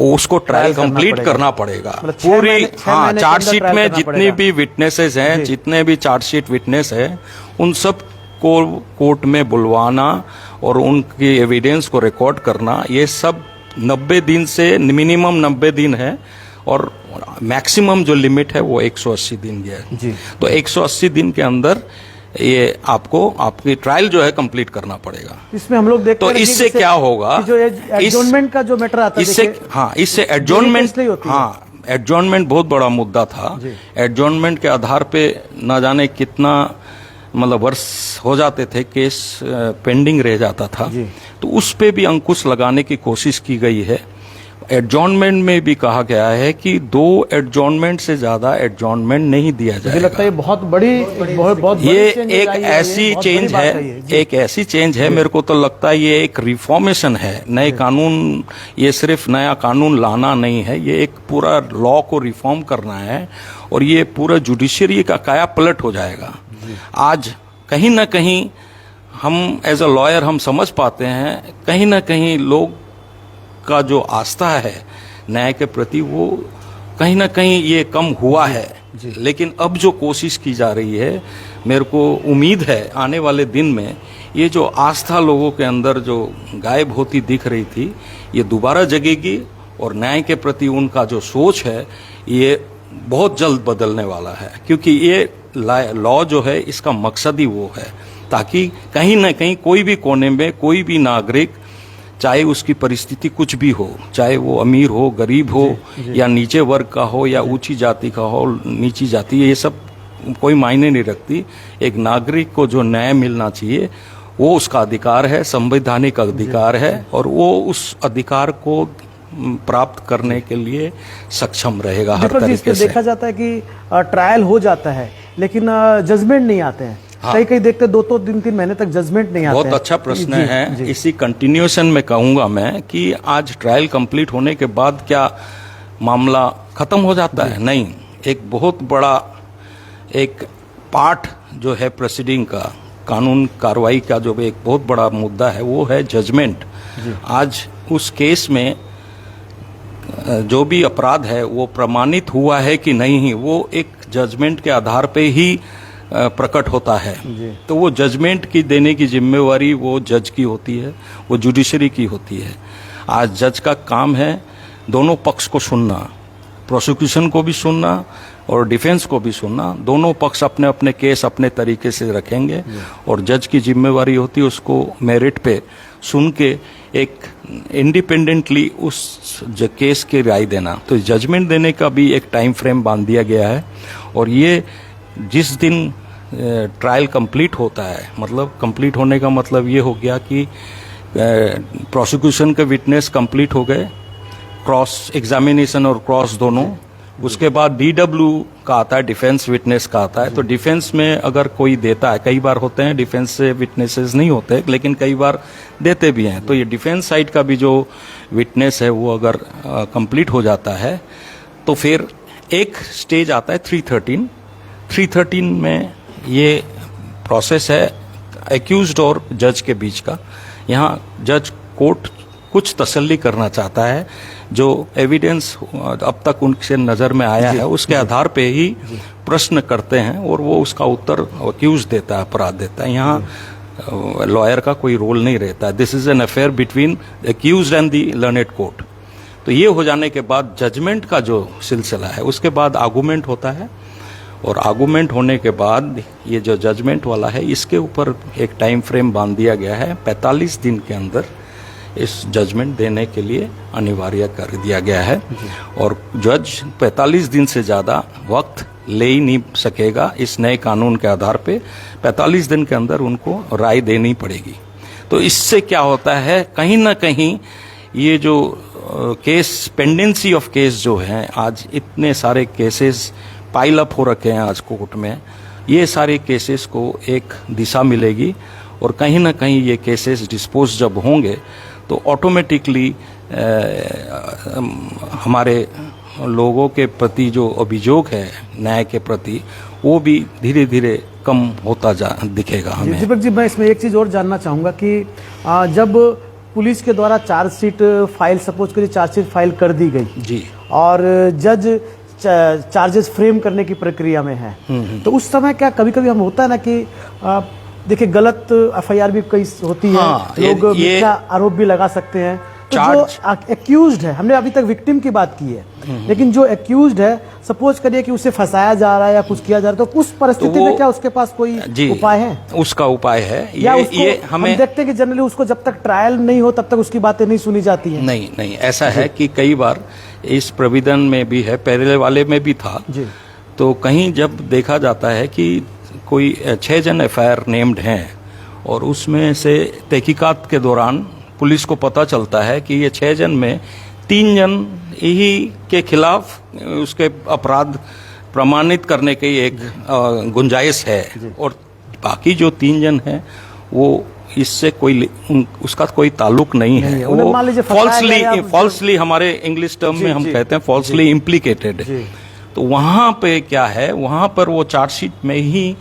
उसको ट्रायल कंप्लीट करना पड़ेगा। मतलब 6 पूरी महीने- 6 हाँ महीने के चार्जशीट अंदर में ट्रायल जितने करना भी विटनेसेस हैं, जितने भी चार्जशीट विटनेस है, उन सब को कोर्ट में बुलवाना और उनकी एविडेंस को रिकॉर्ड करना, ये सब 90 दिन से मिनिमम 90 दिन है और मैक्सिमम जो लिमिट है वो 180 दिन की है। जी। तो 180 दिन के अंदर ये आपको आपकी ट्रायल जो है कंप्लीट करना पड़ेगा। इसमें हम लोग देखते तो हैं कि इससे जैसे क्या होगा, कि जो एडजॉर्नमेंट का जो मैटर आता है, इससे देखिए, हाँ इससे इसलिए एडजॉर्नमेंट होती है। हाँ एडजॉर्नमेंट बहुत बड़ा मुद्दा था। एडजॉर्नमेंट के आधार पे ना जाने कितना मतलब वर्ष हो जाते थे, केस पेंडिंग रह जाता था। तो उस पे भी अंकुश लगाने की कोशिश की गई है। एडजॉर्नमेंट में भी कहा गया है कि 2 एडजॉर्नमेंट से ज्यादा एडजॉर्नमेंट नहीं दिया मुझे लगता है जाएगा। ये बहुत बड़ी बहुत ये बड़ी changes एक आई है, ऐसी ये बहुत चेंज बड़ी बात है, है जी। एक ऐसी चेंज है, मेरे को तो लगता है ये एक रिफॉर्मेशन है। नए कानून, ये सिर्फ नया कानून लाना नहीं है, ये एक पूरा लॉ को रिफॉर्म करना है और ये पूरा जुडिशरी का काया पलट हो जाएगा। आज कहीं ना कहीं हम एज अ लॉयर हम समझ पाते हैं कहीं ना कहीं लोग का जो आस्था है न्याय के प्रति वो कहीं ना कहीं ये कम हुआ है। लेकिन अब जो कोशिश की जा रही है, मेरे को उम्मीद है आने वाले दिन में ये जो आस्था लोगों के अंदर जो गायब होती दिख रही थी, ये दोबारा जगेगी और न्याय के प्रति उनका जो सोच है ये बहुत जल्द बदलने वाला है। क्योंकि ये लॉ जो है इसका मकसद ही वो है ताकि कहीं ना कहीं कोई भी कोने में कोई भी नागरिक, चाहे उसकी परिस्थिति कुछ भी हो, चाहे वो अमीर हो, गरीब हो, या नीचे वर्ग का हो या ऊंची जाति का हो, नीची जाति, ये सब कोई मायने नहीं रखती। एक नागरिक को जो न्याय मिलना चाहिए वो उसका अधिकार है, संवैधानिक अधिकार है और वो उस अधिकार को प्राप्त करने के लिए सक्षम रहेगा हर तरीके से। देखा जाता है कि ट्रायल हो जाता है लेकिन जजमेंट नहीं आते हैं। हाँ। कई देखते 2-2 3-3 महीने तक जजमेंट नहीं आते बहुत हैं। अच्छा प्रश्न जी, है। जी। इसी कंटिन्यूएशन में कहूंगा मैं कि आज ट्रायल कंप्लीट होने के बाद क्या मामला खत्म हो जाता है? नहीं, एक बहुत बड़ा एक पार्ट जो है प्रोसीडिंग का, कानून कार्रवाई का जो एक बहुत बड़ा मुद्दा है वो है जजमेंट। आज उस केस में जो भी अपराध है वो प्रमाणित हुआ है कि नहीं, वो एक जजमेंट के आधार पे ही प्रकट होता है जी। तो वो जजमेंट की देने की जिम्मेवारी वो जज की होती है, वो जुडिशरी की होती है। आज जज का काम है दोनों पक्ष को सुनना, प्रोसिक्यूशन को भी सुनना और डिफेंस को भी सुनना। दोनों पक्ष अपने अपने केस अपने तरीके से रखेंगे और जज की जिम्मेवारी होती है उसको मेरिट पे सुन के एक इंडिपेंडेंटली उस केस की राय देना। तो जजमेंट देने का भी एक टाइम फ्रेम बांध दिया गया है और ये जिस दिन ट्रायल कंप्लीट होता है, मतलब कंप्लीट होने का मतलब ये हो गया कि प्रोसिक्यूशन के विटनेस कंप्लीट हो गए, क्रॉस एग्जामिनेशन और क्रॉस दोनों। उसके बाद डीडब्ल्यू का आता है, डिफेंस विटनेस का आता है। तो डिफेंस में अगर कोई देता है, कई बार होते हैं डिफेंस से विटनेसेस नहीं होते लेकिन कई बार देते भी हैं, तो ये डिफेंस साइड का भी जो विटनेस है वो अगर कंप्लीट हो जाता है तो फिर एक स्टेज आता है 313 में ये प्रोसेस है एक्यूज्ड और जज के बीच का। यहाँ जज कोर्ट कुछ तसल्ली करना चाहता है, जो एविडेंस अब तक उनसे नजर में आया है उसके आधार पे ही प्रश्न करते हैं और वो उसका उत्तर एक्यूज देता है, अपराध देता है। यहाँ लॉयर का कोई रोल नहीं रहता है। This is an affair between accused and the learned court. तो ये हो जाने के बाद जजमेंट का जो सिलसिला है उसके बाद आर्गूमेंट होता है और आर्गूमेंट होने के बाद ये जो जजमेंट वाला है इसके ऊपर एक टाइम फ्रेम बांध दिया गया है। 45 दिन के अंदर इस जजमेंट देने के लिए अनिवार्य कर दिया गया है और जज 45 दिन से ज़्यादा वक्त ले ही नहीं सकेगा। इस नए कानून के आधार पे 45 दिन के अंदर उनको राय देनी पड़ेगी। तो इससे क्या होता है, कहीं ना कहीं ये जो केस पेंडेंसी ऑफ केस जो है, आज इतने सारे केसेस पाइल अप हो रखे हैं आज कोर्ट में, ये सारे केसेस को एक दिशा मिलेगी और कहीं ना कहीं ये केसेस डिस्पोज जब होंगे तो ऑटोमेटिकली हमारे लोगों के प्रति जो अभियोग है न्याय के प्रति वो भी धीरे धीरे कम होता दिखेगा हमें। दीपक जी, मैं इसमें एक चीज और जानना चाहूंगा कि जब पुलिस के द्वारा चार्जशीट फाइल, सपोज करिए चार्जशीट फाइल कर दी गई जी और जज चार्जेस फ्रेम करने की प्रक्रिया में है, तो उस समय क्या कभी कभी हम होता है ना कि देखिए गलत एफआईआर भी कई होती है, हाँ, लोग मिथ्या आरोप भी लगा सकते हैं। तो जो एक्यूज्ड है, हमने अभी तक विक्टिम की बात की है, लेकिन जो एक्यूज्ड है, सपोज करिए कि उसे फंसाया जा रहा है या कुछ किया जा रहा है, तो उस परिस्थिति में क्या उसके पास कोई उपाय है? उसका उपाय है या ये हम देखते हैं कि जनरली उसको जब तक ट्रायल नहीं हो तब तक उसकी बातें नहीं सुनी जाती हैं। नहीं, ऐसा है कि कई बार इस प्रोविजन में भी है, पहले वाले में भी था जी। तो कहीं जब देखा जाता है कि कोई 6 जन एफआईआर नेम्ड हैं और उसमें से तहकीकात के दौरान पुलिस को पता चलता है कि ये 6 जन में 3 जन यही के खिलाफ उसके अपराध प्रमाणित करने की एक गुंजाइश है और बाकी जो 3 जन हैं वो इससे कोई उसका कोई ताल्लुक नहीं है। वो फॉल्सली हमारे इंग्लिश टर्म में हम कहते हैं फॉल्सली इम्प्लीकेटेड। तो वहां पे क्या है, वहां पर वो चार्जशीट में ही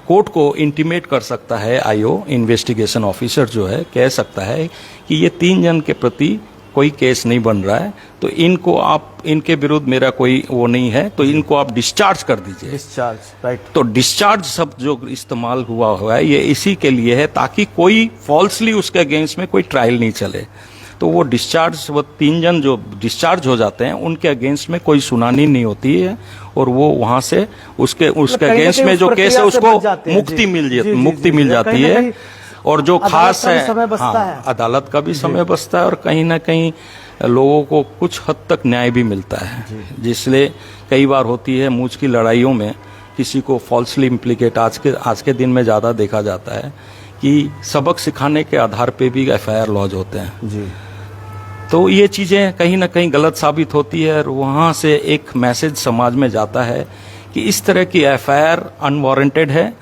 कोर्ट को इंटीमेट कर सकता है, आईओ इन्वेस्टिगेशन ऑफिसर जो है कह सकता है कि ये 3 जन के प्रति कोई केस नहीं बन रहा है, तो इनको आप, इनके विरुद्ध मेरा कोई वो नहीं है, तो इनको आप डिस्चार्ज कर दीजिए। Discharge, right. तो डिस्चार्ज शब्द जो इस्तेमाल हुआ है ये इसी के लिए है ताकि कोई फॉल्सली उसके अगेंस्ट में कोई ट्रायल नहीं चले। तो वो डिस्चार्ज, वो 3 जन जो डिस्चार्ज हो जाते हैं उनके अगेंस्ट में कोई सुनानी नहीं होती है और वो वहां से उसके अगेंस्ट में जो केस है उसको मुक्ति मिल जाती है और जो खास है, हाँ, अदालत का भी समय बचता है और कहीं ना कहीं लोगों को कुछ हद तक न्याय भी मिलता है। जिसलिए कई बार होती है मूंछ की लड़ाइयों में किसी को फॉल्सली इम्प्लीकेट आज के दिन में ज्यादा देखा जाता है कि सबक सिखाने के आधार पे भी एफआईआर लॉन्च होते हैं जी। तो ये चीजें कहीं ना कहीं गलत साबित होती है और वहां से एक मैसेज समाज में जाता है कि इस तरह की एफआईआर अनवारंटेड है,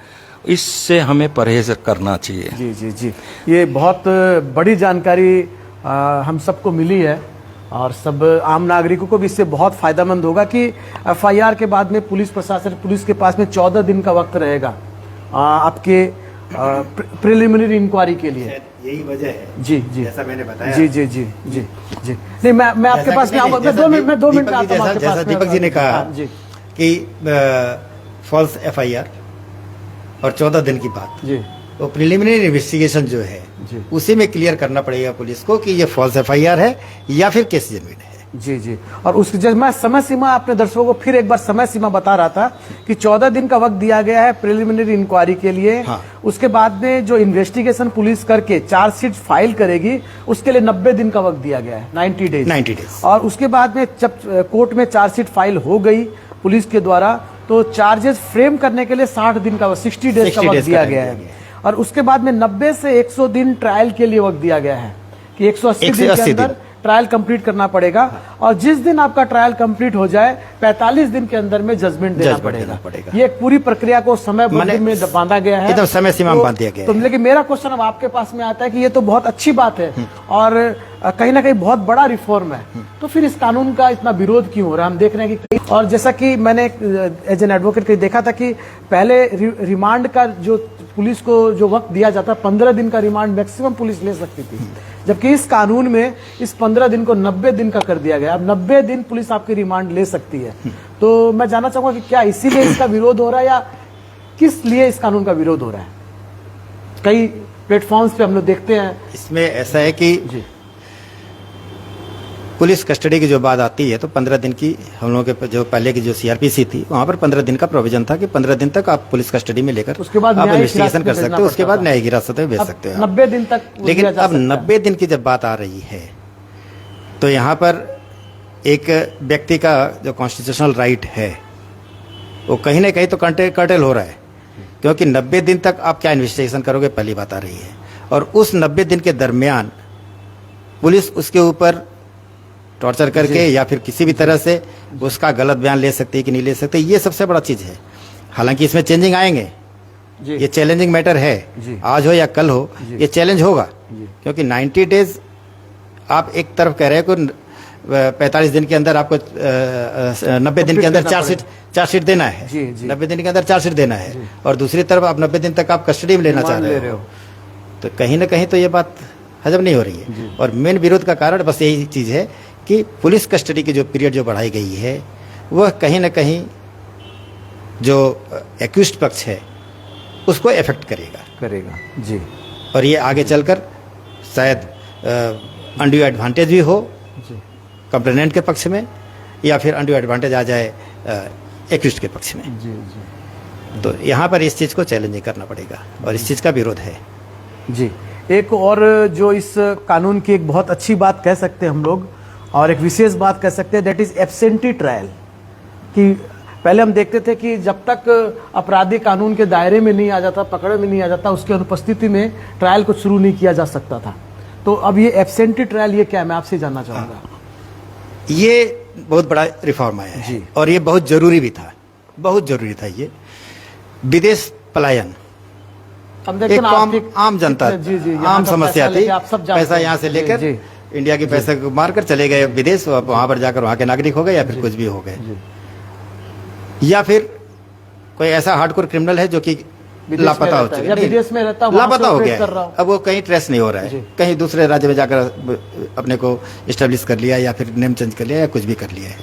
इससे हमें परहेज करना चाहिए। जी जी जी, ये बहुत बड़ी जानकारी हम सबको मिली है और सब आम नागरिकों को भी इससे बहुत फायदेमंद होगा कि एफआईआर के बाद में पुलिस प्रशासन, पुलिस के पास में 14 दिन का वक्त रहेगा आपके प्रिलिमिनरी इंक्वायरी के लिए। यही वजह है जी जी, जैसा मैंने बताया। जी जी जी जी जी, नहीं मैं आपके पास में आऊंगा, मैं 2 मिनट आता हूं आपके पास। दीपक जी ने कहा कि फॉल्स एफआईआर और 14 दिन की बात, जी वो प्रिलिमिनरी इन्वेस्टिगेशन जो है जी उसी में क्लियर करना पड़ेगा पुलिस को कि ये फॉल्स एफआईआर है या फिर केस जेन्युइन है। जी जी। और उसकी जब मैं समय सीमा अपने दर्शकों को फिर एक बार समय सीमा बता रहा था कि 14 दिन का वक्त दिया गया है प्रिलिमिनरी इंक्वायरी के लिए। हाँ। उसके बाद में जो इन्वेस्टिगेशन पुलिस करके चार्जशीट फाइल करेगी उसके लिए 90 दिन का वक्त दिया गया है, 90 डेज। 90 डेज। और उसके बाद में जब कोर्ट में चार्जशीट फाइल हो गई पुलिस के द्वारा तो चार्जेस फ्रेम करने के लिए 60 दिन का 60 डेज का वक्त दिया गया है। और उसके बाद में 90 से 100 दिन ट्रायल के लिए वक्त दिया गया है कि 180 दिन के अंदर ट्रायल कंप्लीट करना पड़ेगा। और जिस दिन आपका ट्रायल कंप्लीट हो जाए 45 दिन के अंदर में जजमेंट देना पड़ेगा। ये एक पूरी प्रक्रिया को समय में बांधा गया है, एकदम समय सीमा में बांध दिया गया तो है। लेकिन मेरा क्वेश्चन अब आपके पास में आता है कि ये तो बहुत अच्छी बात है और कहीं ना कहीं बहुत बड़ा रिफॉर्म है, तो फिर इस कानून का इतना विरोध क्यों हो रहा है? हम देख रहे हैं कि और जैसा कि मैंने एज एन एडवोकेट देखा था कि पहले रिमांड का जो पुलिस को जो वक्त दिया जाता 15 दिन का रिमांड मैक्सिमम पुलिस ले सकती थी, जबकि इस कानून में इस 15 दिन को 90 दिन का कर दिया गया। अब 90 दिन पुलिस आपकी रिमांड ले सकती है। तो मैं जानना चाहूंगा कि क्या इसीलिए इसका विरोध हो रहा है या किस लिए इस कानून का विरोध हो रहा है? कई प्लेटफॉर्म्स पे हम लोग देखते हैं। इसमें ऐसा है कि जी पुलिस कस्टडी की जो बात आती है तो 15 दिन की हम लोगों के जो पहले की जो सीआरपीसी थी वहां पर 15 दिन का प्रोविजन था कि 15 दिन तक आप पुलिस कस्टडी में लेकर उसके बाद आप न्यायिक इन्वेस्टिगेशन कर हिरासत में सकते हो, उसके भेजना बाद न्यायिक हिरासत में भेज सकते हो। 90 दिन तक लेकिन लिया जा अब सकता है। 90 दिन की जब बात आ रही है तो यहाँ पर एक व्यक्ति का जो कॉन्स्टिट्यूशनल राइट है वो कहीं ना कहीं तो कर्टेल हो रहा है, क्योंकि 90 दिन तक आप क्या इन्वेस्टिगेशन करोगे पहली बात आ रही है। और उस 90 दिन के दरमियान पुलिस उसके ऊपर टॉर्चर करके या फिर किसी भी तरह से उसका गलत बयान ले सकती है कि नहीं ले सकती, ये सबसे बड़ा चीज है। हालांकि इसमें चेंजिंग आएंगे, ये चैलेंजिंग मैटर है, आज हो या कल हो ये चैलेंज होगा, क्योंकि 90 डेज आप एक तरफ कह रहे हो कि 45 दिन के अंदर आपको 90 दिन के अंदर चार्जशीट देना है, 90 दिन के अंदर चार्जशीट देना है, और दूसरी तरफ आप 90 दिन तक आप कस्टडी में लेना चाह रहे हो, तो कहीं ना कहीं तो ये बात हजम नहीं हो रही है। और मेन विरोध का कारण बस यही चीज है कि पुलिस कस्टडी की जो पीरियड जो बढ़ाई गई है वह कहीं ना कहीं जो एक्यूज्ड पक्ष है उसको इफेक्ट करेगा जी। और ये आगे चलकर शायद अनड्यू एडवांटेज भी हो कंप्लेनेंट के पक्ष में या फिर अनड्यू एडवांटेज आ जाए एक्यूज्ड के पक्ष में। जी तो यहाँ पर इस चीज को चैलेंज करना पड़ेगा और इस चीज का विरोध है। जी। एक और जो इस कानून की एक बहुत अच्छी बात कह सकते हैं हम लोग और एक विशेष बात कह सकते हैं, दैट इज एब्सेंटी ट्रायल। कि पहले हम देखते थे कि जब तक अपराधी कानून के दायरे में नहीं आ जाता, पकड़ में नहीं आ जाता, उसकी अनुपस्थिति में ट्रायल को शुरू नहीं किया जा सकता था। तो अब ये एब्सेंटी ट्रायल ये क्या है, मैं आपसे जानना चाहूंगा। ये बहुत बड़ा रिफॉर्म आया है और ये बहुत जरूरी भी था, बहुत जरूरी था। ये विदेश पलायन एक आम जनता आम समस्या थी, पैसा यहाँ से लेकर इंडिया के पैसे को मारकर चले गए विदेश, वहां पर जाकर वहां के नागरिक हो गए या फिर कुछ भी हो गए, या फिर कोई ऐसा हार्डकोर क्रिमिनल है जो कि लापता हो चुका है, विदेश में रहता है, लापता हो गया है, अब वो कहीं ट्रेस नहीं हो रहा है, कहीं दूसरे राज्य में जाकर अपने को इस्टेब्लिश कर लिया या फिर नेम चेंज कर लिया या कुछ भी कर लिया है,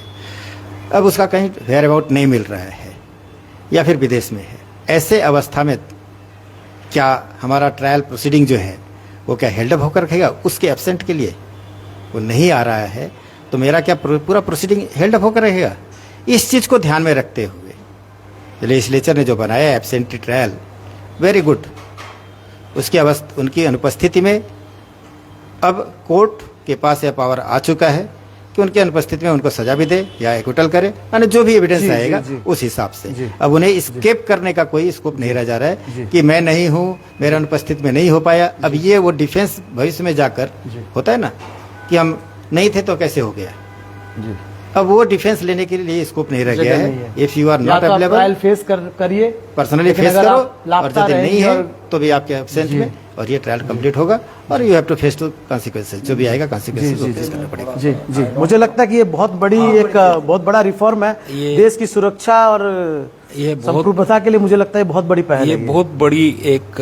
अब उसका कहीं वेयर अबाउट नहीं मिल रहा है या फिर विदेश में है। ऐसे अवस्था में क्या हमारा ट्रायल प्रोसीडिंग जो है वो क्या हेल्ड अप होकर रखेगा? उसके एब्सेंट के लिए वो नहीं आ रहा है तो मेरा क्या पूरा प्रोसीडिंग हेल्ड अप होकर रहेगा? इस चीज को ध्यान में रखते हुए लेजिस्लेचर ने जो बनाया एब्सेंटी ट्रायल, वेरी गुड। उसकी उनकी अनुपस्थिति में अब कोर्ट के पास यह पावर आ चुका है कि उनकी अनुपस्थिति में उनको सजा भी दे या एक्विटल करे, यानी जो भी एविडेंस आएगा उस हिसाब से। अब उन्हें स्केप करने का कोई स्कोप नहीं रह जा रहा है कि मैं नहीं हूं, मेरा अनुपस्थिति में नहीं हो पाया। अब ये वो डिफेंस भविष्य में जाकर होता है ना कि हम नहीं थे तो कैसे हो गया, अब वो डिफेंस लेने के लिए स्कोप नहीं रह गया है। If you are not available face करिए, पर्सनली फेस करो, और यदि नहीं है तो भी आपके एब्सेंट में और ये ट्रायल कंप्लीट होगा और you have to face to consequences, जो भी आएगा कॉन्सिक्वेंसेस को फेस करना पड़ेगा। जी जी, मुझे लगता है कि ये बहुत बड़ी एक बहुत बड़ा रिफॉर्म है, देश की सुरक्षा और ये संप्रभुता के लिए मुझे लगता है बहुत बड़ी पहल है। ये बहुत बड़ी एक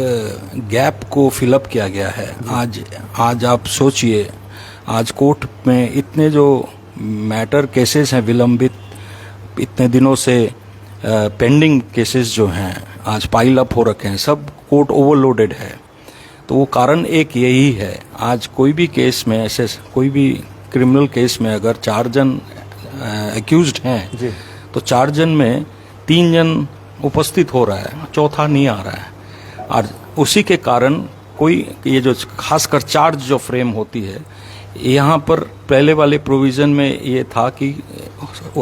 गैप को फिलअप किया गया है। आज आप सोचिए, आज कोर्ट में इतने जो मैटर केसेस हैं विलंबित, इतने दिनों से पेंडिंग केसेस जो हैं, आज पाइल अप हो रखे हैं, सब कोर्ट ओवरलोडेड है। तो वो कारण एक यही है, आज कोई भी केस में, ऐसे कोई भी क्रिमिनल केस में अगर 4 जन एक्यूज्ड हैं तो 4 जन में 3 जन उपस्थित हो रहा है, चौथा नहीं आ रहा है। और उसी के कारण कोई ये जो खासकर चार्ज जो फ्रेम होती है, यहाँ पर पहले वाले प्रोविजन में ये था कि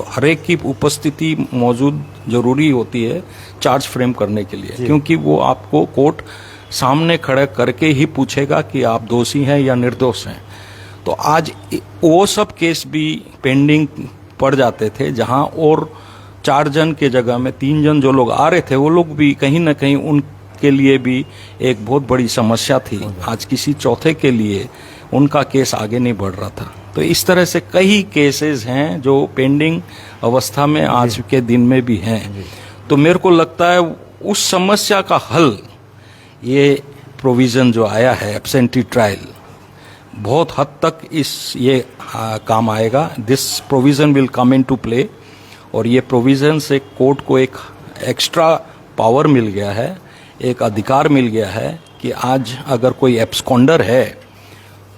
हर एक की उपस्थिति मौजूद जरूरी होती है चार्ज फ्रेम करने के लिए, क्योंकि वो आपको कोर्ट सामने खड़े करके ही पूछेगा कि आप दोषी हैं या निर्दोष हैं। तो आज वो सब केस भी पेंडिंग पड़ जाते थे, जहां और 4 जन के जगह में 3 जन जो लोग आ रहे थे, वो लोग भी कहीं ना कहीं उनके लिए भी एक बहुत बड़ी समस्या थी। आज किसी चौथे के लिए उनका केस आगे नहीं बढ़ रहा था। तो इस तरह से कई केसेस हैं जो पेंडिंग अवस्था में आज के दिन में भी हैं। तो मेरे को लगता है उस समस्या का हल ये प्रोविजन जो आया है एब्सेंटी ट्रायल, बहुत हद तक ये काम आएगा। This provision will come into play, और ये प्रोविजन से कोर्ट को एक एक्स्ट्रा पावर मिल गया है, एक अधिकार मिल गया है कि आज अगर कोई एब्सकॉन्डर है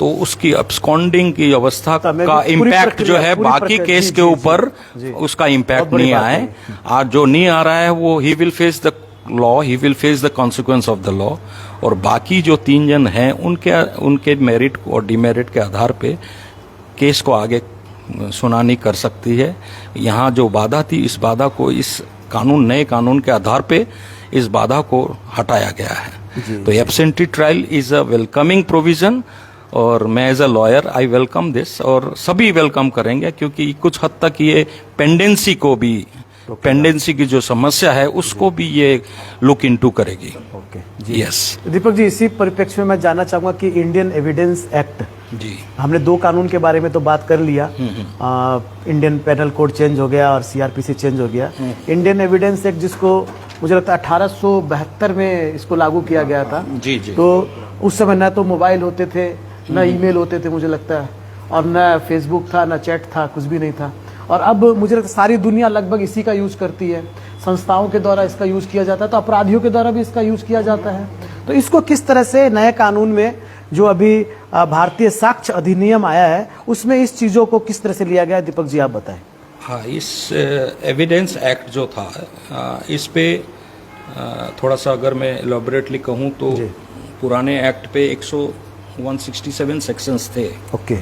तो उसकी एब्सकॉन्डिंग की अवस्था का इम्पैक्ट जो है बाकी केस के ऊपर उसका इम्पैक्ट नहीं आए। आज जो नहीं आ रहा है वो he will face the law, he will face the consequence of the law, और बाकी जो 3 जन हैं उनके मेरिट और डिमेरिट के आधार पे केस को आगे सुनानी कर सकती है। यहाँ जो बाधा थी, इस बाधा को इस नए कानून के आधार पे इस बाधा को हटाया गया है। तो absentee trial is a welcoming provision, और मैं as a lawyer I welcome this, और सभी वेलकम करेंगे, क्योंकि कुछ हद तक ये पेंडेंसी को भी, पेंडेंसी की जो समस्या है उसको भी ये लुक इनटू करेगी। ओके यस दीपक जी, इसी परिप्रेक्ष्य में मैं जानना चाहूंगा कि इंडियन एविडेंस एक्ट, जी, हमने 2 कानून के बारे में तो बात कर लिया, इंडियन पेनल कोड चेंज हो गया और सीआरपीसी चेंज हो गया। इंडियन एविडेंस एक्ट, जिसको मुझे लगता है 1872 में इसको लागू किया गया था। जी जी। तो उस समय न तो मोबाइल होते थे, न ईमेल होते थे मुझे लगता है, और न फेसबुक था, न चैट था, कुछ भी नहीं था। और अब मुझे लगता है सारी दुनिया लगभग इसी का यूज करती है, संस्थाओं के द्वारा इसका यूज किया जाता है, तो अपराधियों के द्वारा भी इसका यूज किया जाता है। तो इसको किस तरह से नए कानून में, जो अभी भारतीय साक्ष्य अधिनियम आया है, उसमें इस चीजों को किस तरह से लिया गया है, दीपक जी आप बताएं। हाँ, इस एविडेंस एक्ट जो था, इस पे थोड़ा सा अगर मैं एलॉबरेटली कहूँ तो पुराने एक्ट पे 167 सेक्शंस थे। ओके।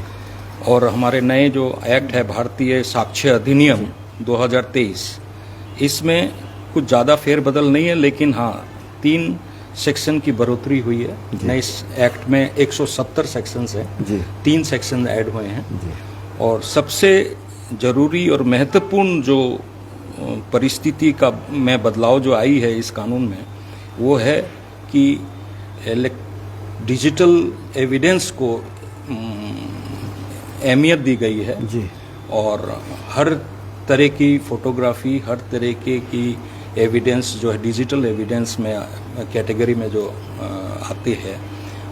और हमारे नए जो एक्ट है भारतीय साक्ष्य अधिनियम 2023, इसमें कुछ ज़्यादा फेरबदल नहीं है, लेकिन हाँ 3 सेक्शन की बढ़ोतरी हुई है। नए एक्ट में 170 सेक्शंस हैं, 3 सेक्शन ऐड हुए हैं। और सबसे जरूरी और महत्वपूर्ण जो परिस्थिति का में बदलाव जो आई है इस कानून में, वो है कि डिजिटल एविडेंस को अहमियत दी गई है जी। और हर तरह की फोटोग्राफी, हर तरह की एविडेंस जो है डिजिटल एविडेंस में कैटेगरी में जो आती है,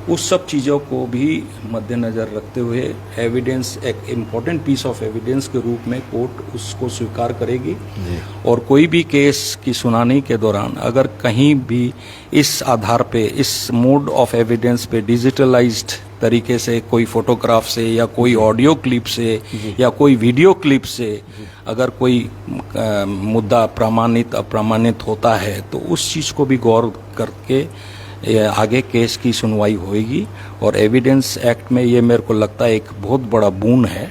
उस सब चीज़ों को भी मद्देनज़र रखते हुए एविडेंस एक इम्पॉर्टेंट पीस ऑफ एविडेंस के रूप में कोर्ट उसको स्वीकार करेगी। और कोई भी केस की सुनानी के दौरान अगर कहीं भी इस आधार पे, इस मोड ऑफ एविडेंस पे डिजिटलाइज्ड तरीके से कोई फोटोग्राफ से या कोई ऑडियो क्लिप से या कोई वीडियो क्लिप से अगर कोई मुद्दा प्रमाणित अप्रमाणित होता है, तो उस चीज़ को भी गौर करके आगे केस की सुनवाई होगी। और एविडेंस एक्ट में ये मेरे को लगता है एक बहुत बड़ा बून है,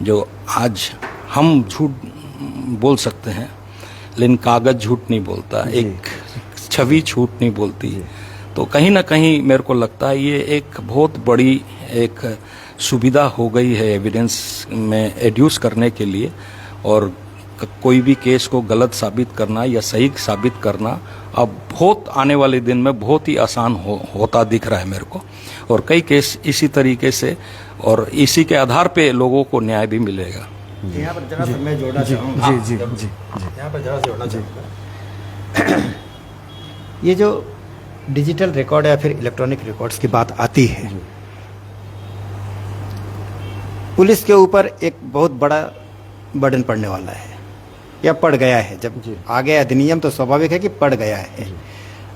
जो आज हम झूठ बोल सकते हैं लेकिन कागज झूठ नहीं बोलता, एक छवि झूठ नहीं बोलती। तो कहीं ना कहीं मेरे को लगता है ये एक बहुत बड़ी एक सुविधा हो गई है एविडेंस में एड्यूस करने के लिए। और कोई भी केस को गलत साबित करना या सही साबित करना अब बहुत आने वाले दिन में बहुत ही आसान होता दिख रहा है मेरे को। और कई केस इसी तरीके से और इसी के आधार पे लोगों को न्याय भी मिलेगा। यहाँ पर जरा मैं जोड़ना चाहूँगा, जी यहाँ पर जरा जोड़ना चाहूँगा, ये जो डिजिटल रिकॉर्ड या फिर इलेक्ट्रॉनिक रिकॉर्ड्स की बात आती है, पुलिस के ऊपर एक बहुत बड़ा बर्डन पड़ने वाला है या पड़ गया है। जब आ गया अधिनियम तो स्वाभाविक है कि पड़ गया है।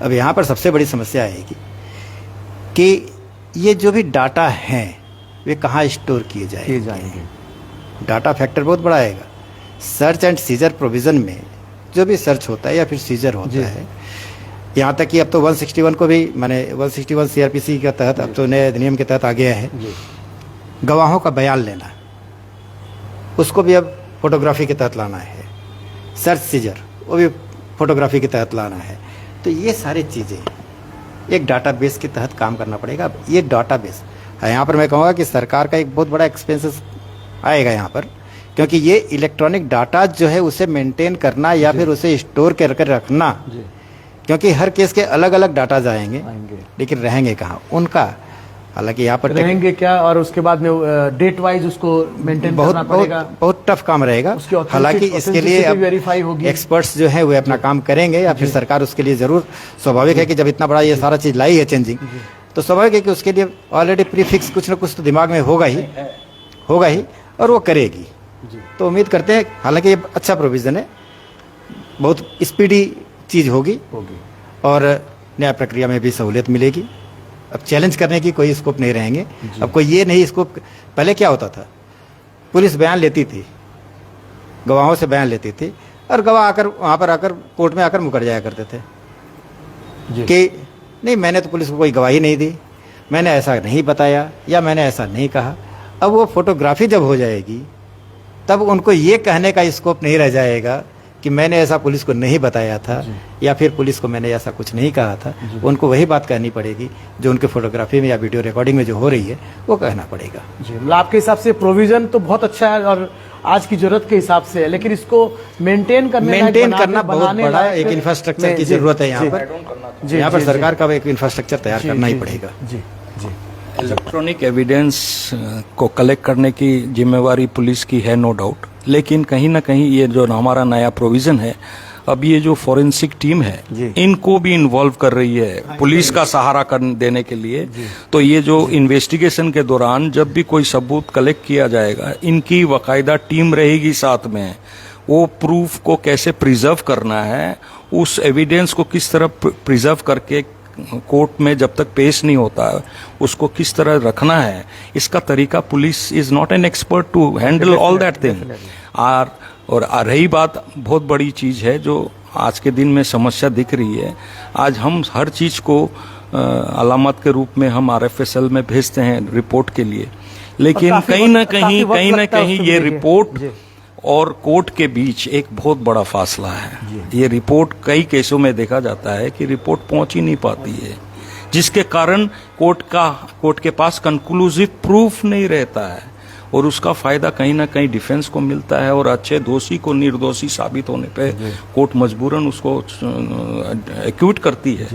अब यहाँ पर सबसे बड़ी समस्या आएगी कि ये जो भी डाटा हैं वे कहाँ स्टोर किए जाएंगे। डाटा फैक्टर बहुत बड़ा आएगा। सर्च एंड सीजर प्रोविज़न में जो भी सर्च होता है या फिर सीजर होता है, यहाँ तक कि अब तो 161 को भी मैंने 161 CRPC के तहत अब तो नए अधिनियम के तहत आ गया है। गवाहों का बयान लेना, उसको भी अब फोटोग्राफी के तहत लाना है। सर्च सीजर वो भी फोटोग्राफी के तहत लाना है। तो ये सारी चीज़ें एक डाटाबेस के तहत काम करना पड़ेगा। अब ये डाटाबेस यहाँ पर मैं कहूँगा कि सरकार का एक बहुत बड़ा एक्सपेंसेस आएगा यहाँ पर, क्योंकि ये इलेक्ट्रॉनिक डाटा जो है उसे मेंटेन करना या फिर उसे स्टोर करके रखना, क्योंकि हर केस के अलग अलग डाटा जाएंगे, लेकिन रहेंगे कहाँ उनका। हालांकि यहाँ पर रहेंगे क्या, और उसके बाद में डेट वाइज उसको मेंटेन करना पड़ेगा। बहुत टफ काम रहेगा। हालांकि इसके लिए अब वेरीफाई होगी, एक्सपर्ट्स जो है वो अपना काम करेंगे, या फिर सरकार उसके लिए जरूर, स्वाभाविक है कि जब इतना बड़ा ये सारा चीज लाई है चेंजिंग, तो स्वाभाविक है कि उसके लिए ऑलरेडी प्रीफिक्स कुछ ना कुछ तो दिमाग में होगा ही और वो करेगी। तो उम्मीद करते हैं, हालांकि ये अच्छा प्रोविजन है, बहुत स्पीडी चीज होगी और न्याय प्रक्रिया में भी सहूलियत मिलेगी। अब चैलेंज करने की कोई स्कोप नहीं रहेंगे। अब कोई ये नहीं स्कोप, पहले क्या होता था, पुलिस बयान लेती थी, गवाहों से बयान लेती थी और गवाह आकर वहाँ पर आकर कोर्ट में आकर मुकर जाया करते थे कि नहीं मैंने तो पुलिस को कोई गवाही नहीं दी, मैंने ऐसा नहीं बताया या मैंने ऐसा नहीं कहा। अब वो फोटोग्राफी जब हो जाएगी तब उनको ये कहने का स्कोप नहीं रह जाएगा कि मैंने ऐसा पुलिस को नहीं बताया था या फिर पुलिस को मैंने ऐसा कुछ नहीं कहा था। उनको वही बात कहनी पड़ेगी जो उनके फोटोग्राफी में या वीडियो रिकॉर्डिंग में जो हो रही है वो कहना पड़ेगा। जी, मतलब आपके हिसाब से प्रोविजन तो बहुत अच्छा है और आज की जरूरत के हिसाब से है, लेकिन इसको मेंटेन करना बहुत बड़ा एक इंफ्रास्ट्रक्चर की जरूरत है। यहाँ पर सरकार का एक इंफ्रास्ट्रक्चर तैयार करना ही पड़ेगा। जी जी, इलेक्ट्रॉनिक एविडेंस को कलेक्ट करने की जिम्मेवारी पुलिस की है, नो डाउट, लेकिन कहीं ना कहीं ये जो हमारा नया प्रोविजन है, अब ये जो फॉरेंसिक टीम है इनको भी इन्वॉल्व कर रही है पुलिस का सहारा देने के लिए। तो ये जो इन्वेस्टिगेशन के दौरान जब भी कोई सबूत कलेक्ट किया जाएगा, इनकी बाकायदा टीम रहेगी साथ में। वो प्रूफ को कैसे प्रिजर्व करना है, उस एविडेंस को किस तरह प्रिजर्व करके कोर्ट में जब तक पेश नहीं होता है उसको किस तरह रखना है, इसका तरीका police is not an expert to handle all that thing. और रही बात, बहुत बड़ी चीज है जो आज के दिन में समस्या दिख रही है। आज हम हर चीज को अलामत के रूप में हम RFSL में भेजते हैं रिपोर्ट के लिए, लेकिन कहीं ना कहीं ये रिपोर्ट और कोर्ट के बीच एक बहुत बड़ा फासला है। ये रिपोर्ट कई केसों में देखा जाता है कि रिपोर्ट पहुंच ही नहीं पाती है, जिसके कारण कोर्ट के पास कंक्लूसिव प्रूफ नहीं रहता है और उसका फायदा कहीं ना कहीं डिफेंस को मिलता है और अच्छे दोषी को निर्दोषी साबित होने पे कोर्ट मजबूरन उसको एक्यूट करती है।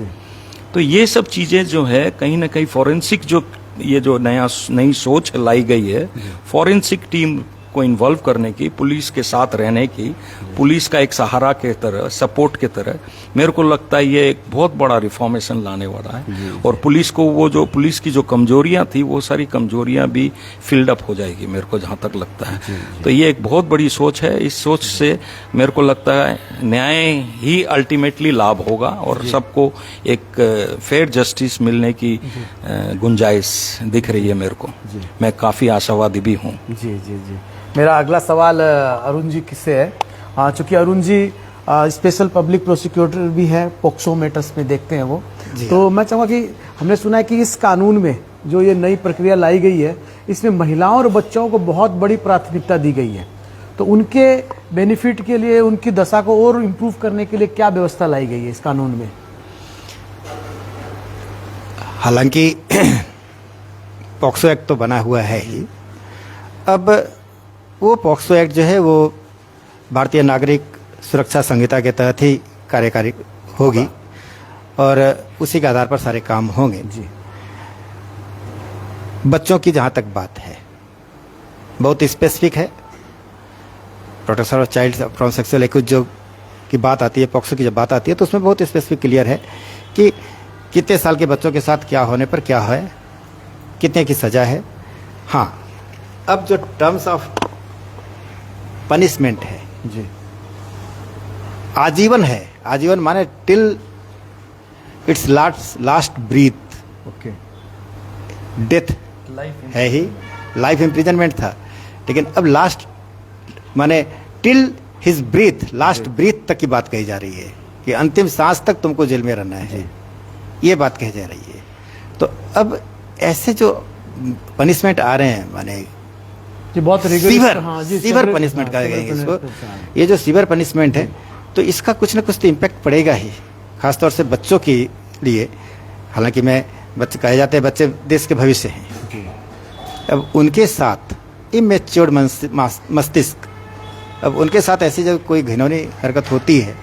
तो ये सब चीजें जो है कहीं ना कहीं फॉरेंसिक जो ये जो नई सोच लाई गई है, फॉरेंसिक टीम को इन्वॉल्व करने की, पुलिस के साथ रहने की, पुलिस का एक सहारा के तरह, सपोर्ट के तरह, मेरे को लगता है ये एक बहुत बड़ा रिफॉर्मेशन लाने वाला है। और पुलिस को वो जो पुलिस की जो कमजोरियां थी वो सारी कमजोरियां भी फिल्ड अप हो जाएगी, मेरे को जहां तक लगता है। तो ये एक बहुत बड़ी सोच है। इस सोच से मेरे को लगता है न्याय ही अल्टीमेटली लाभ होगा और सबको एक फेयर जस्टिस मिलने की गुंजाइश दिख रही है मेरे को। मैं काफी आशावादी भी हूँ। जी जी जी, मेरा अगला सवाल अरुण जी से है। चूंकि Arun ji special public prosecutor भी है, पोक्सो मैटर्स में देखते हैं वो, तो मैं चाहूँगा कि हमने सुना है कि इस कानून में जो ये नई प्रक्रिया लाई गई है, इसमें महिलाओं और बच्चों को बहुत बड़ी प्राथमिकता दी गई है। तो उनके बेनिफिट के लिए, उनकी दशा को और इम्प्रूव करने के लिए क्या व्यवस्था लाई गई है इस कानून में? हालांकि पॉक्सो एक्ट तो बना हुआ है ही। अब वो पॉक्सो एक्ट जो है वो भारतीय नागरिक सुरक्षा संहिता के तहत ही कार्यकारी होगी और उसी के आधार पर सारे काम होंगे। जी, बच्चों की जहाँ तक बात है बहुत स्पेसिफिक है। Protection of child from sexual abuse जो की बात आती है, पॉक्सो की जब बात आती है तो उसमें बहुत स्पेसिफिक क्लियर है कि कितने साल के बच्चों के साथ क्या होने पर क्या है, कितने की सजा है। हाँ, अब जो टर्म्स ऑफ पनिशमेंट है जी, आजीवन है। आजीवन माने till it's last breath, okay, death है ही, लाइफ इम्प्रिजनमेंट था, लेकिन अब लास्ट माने till his breath, last breath तक की बात कही जा रही है कि अंतिम सांस तक तुमको जेल में रहना है, ये बात कही जा रही है। तो अब ऐसे जो पनिशमेंट आ रहे हैं, माने जी बहुत सीवर पनिशमेंट कहेंगे इसको, ये जो सीवर पनिशमेंट है, तो इसका कुछ ना कुछ तो इम्पैक्ट पड़ेगा ही, खासतौर से बच्चों के लिए। हालांकि बच्चे कहे जाते हैं बच्चे देश के भविष्य हैं, अब उनके साथ इमेच्योर्ड मस्तिष्क, अब उनके साथ ऐसी जब कोई घिनौनी हरकत होती है,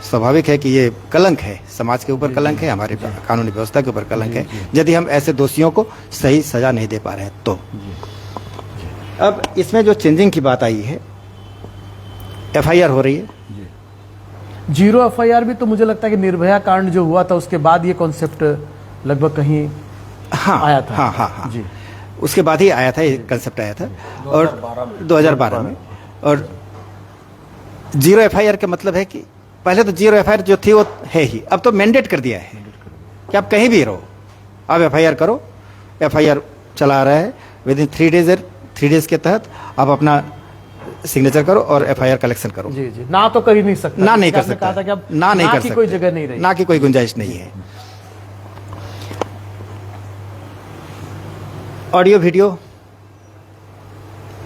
स्वाभाविक है कि ये कलंक है, समाज के ऊपर कलंक है, हमारे कानूनी व्यवस्था के ऊपर कलंक है, यदि हम ऐसे दोषियों को सही सजा नहीं दे पा रहे हैं तो। अब इसमें जो चेंजिंग की बात आई है, एफआईआर हो रही है, 0 एफआईआर भी तो मुझे लगता है कि निर्भया कांड जो हुआ था उसके बाद ये कॉन्सेप्ट लगभग कहीं आया था। हाँ जी, उसके बाद ही आया था, ये कंसेप्ट आया था, और 2012 में। और 0 एफआईआर का मतलब है कि पहले तो 0 एफआईआर जो थी वो है ही, अब तो मैंडेट कर दिया है कि आप कहीं भी रहो, आप एफआईआर करो, एफआईआर चला रहा है, विद इन 3 डेज के तहत आप अपना सिग्नेचर करो और एफआईआर कलेक्शन करो। जी जी, ना तो कर ही नहीं सकता, ना नहीं कर सकता, ना नहीं कर सकता, कोई जगह नहीं रही, ना की कोई गुंजाइश नहीं है। ऑडियो वीडियो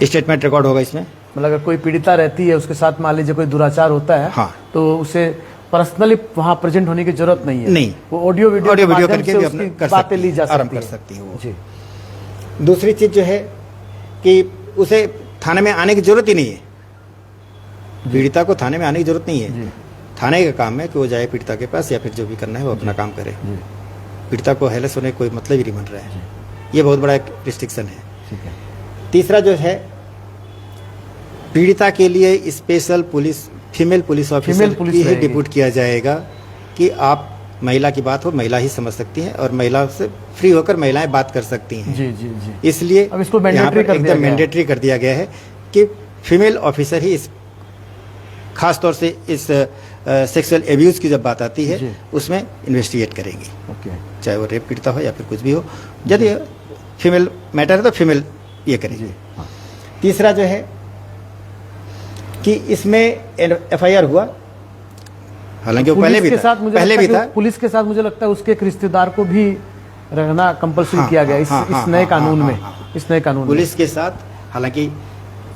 स्टेटमेंट रिकॉर्ड होगा इसमें, मतलब अगर कोई पीड़िता रहती है, उसके साथ मान लीजिए कोई दुराचार होता है, हाँ, तो उसे पर्सनली वहां प्रेजेंट होने की जरूरत नहीं है, नहीं, वो ऑडियो वीडियो करके भी अपनी बातें ली जा आराम सकती कर है। सकती है वो। जी। दूसरी चीज जो है कि उसे थाने में आने की जरूरत ही नहीं है, पीड़िता को थाने में आने की जरूरत नहीं है, थाने का काम है कि वो जाए पीड़िता के पास या फिर जो भी करना है वो अपना काम करे, पीड़िता को हेलस होने कोई मतलब ही नहीं बन रहा है, ये बहुत बड़ा एक रिस्ट्रिक्शन है। तीसरा जो है, पीड़िता के लिए special police, female police officer ही डिप्यूट किया जाएगा कि आप, महिला की बात हो महिला ही समझ सकती है और महिला से फ्री होकर महिलाएं बात कर सकती हैं। जी जी जी। इसलिए अब इसको एकदम मैंडेटरी कर दिया गया है कि फीमेल ऑफिसर ही इस, खास तौर से इस सेक्सुअल एब्यूज की जब बात आती है उसमें इन्वेस्टिगेट करेंगी, चाहे वो रेप पीड़िता हो या फिर कुछ भी हो, यदि फीमेल मैटर है तो फीमेल ये करेगी। तीसरा जो है कि इसमें एफआईआर हुआ, हालांकि वो पहले भी था, पुलिस के साथ मुझे लगता है उसके एक रिश्तेदार को भी रहना कंपल्सरी किया गया इस नए कानून में, इस नए कानून पुलिस के साथ। हालांकि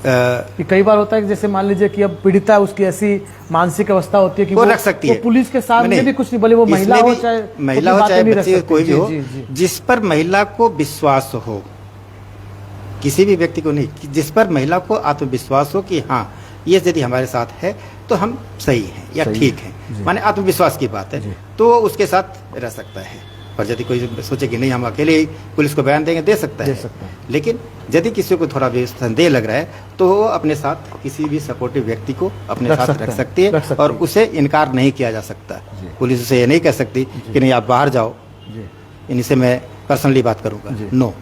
कई बार होता है कि जैसे मान लीजिए कि अब पीड़िता है, उसकी ऐसी मानसिक अवस्था होती है कि वो रख सकती है, पुलिस के सामने भी कुछ नहीं बोले, वो महिला हो चाहे बच्चे, कोई भी हो, जिस पर महिला को विश्वास हो, किसी भी व्यक्ति को नहीं, जिस पर महिला को आत्मविश्वास हो कि हाँ ये यदि हमारे साथ है तो हम सही हैं या ठीक है, माने आत्मविश्वास की बात है, तो वो उसके साथ रह सकता है। और यदि कोई सोचे कि नहीं हम अकेले ही पुलिस को बयान देंगे, दे सकता है। लेकिन यदि किसी को थोड़ा भी संदेह लग रहा है तो वो अपने साथ किसी भी सपोर्टिव व्यक्ति को अपने साथ रख सकती है और उसे इनकार नहीं किया जा सकता। पुलिस उसे ये नहीं कह सकती कि नहीं आप बाहर जाओ, इनसे मैं पर्सनली बात करूंगा, नो,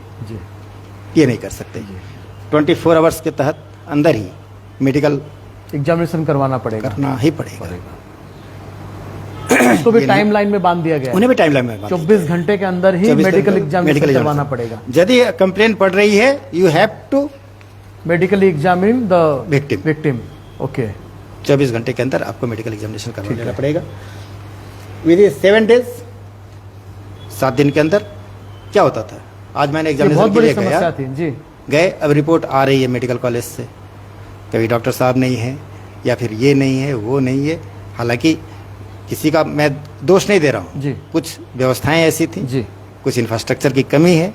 ये नहीं कर सकते। 24 आवर्स के तहत अंदर ही मेडिकल एग्जामिनेशन करवाना पड़ेगा, करना ही पड़ेगा। उसको भी टाइमलाइन में बांध दिया गया, उन्हें भी टाइमलाइन में 24 घंटे के अंदर ही मेडिकल एग्जामिनेशन करवाना पड़ेगा। यदि कंप्लेन पड़ रही है, you have to medically examine the victim. Okay, 24 घंटे के अंदर आपको मेडिकल एग्जामिनेशन करवा लेना पड़ेगा। विद इन 7 डेज, 7 दिन के अंदर। क्या होता था, आज मैंने एग्जामिनेशन के लिए गए, अब रिपोर्ट आ रही है मेडिकल कॉलेज से, कभी डॉक्टर साहब नहीं है या फिर ये नहीं है वो नहीं है। हालांकि किसी का मैं दोष नहीं दे रहा हूँ, कुछ व्यवस्थाएं ऐसी थी, कुछ इंफ्रास्ट्रक्चर की कमी है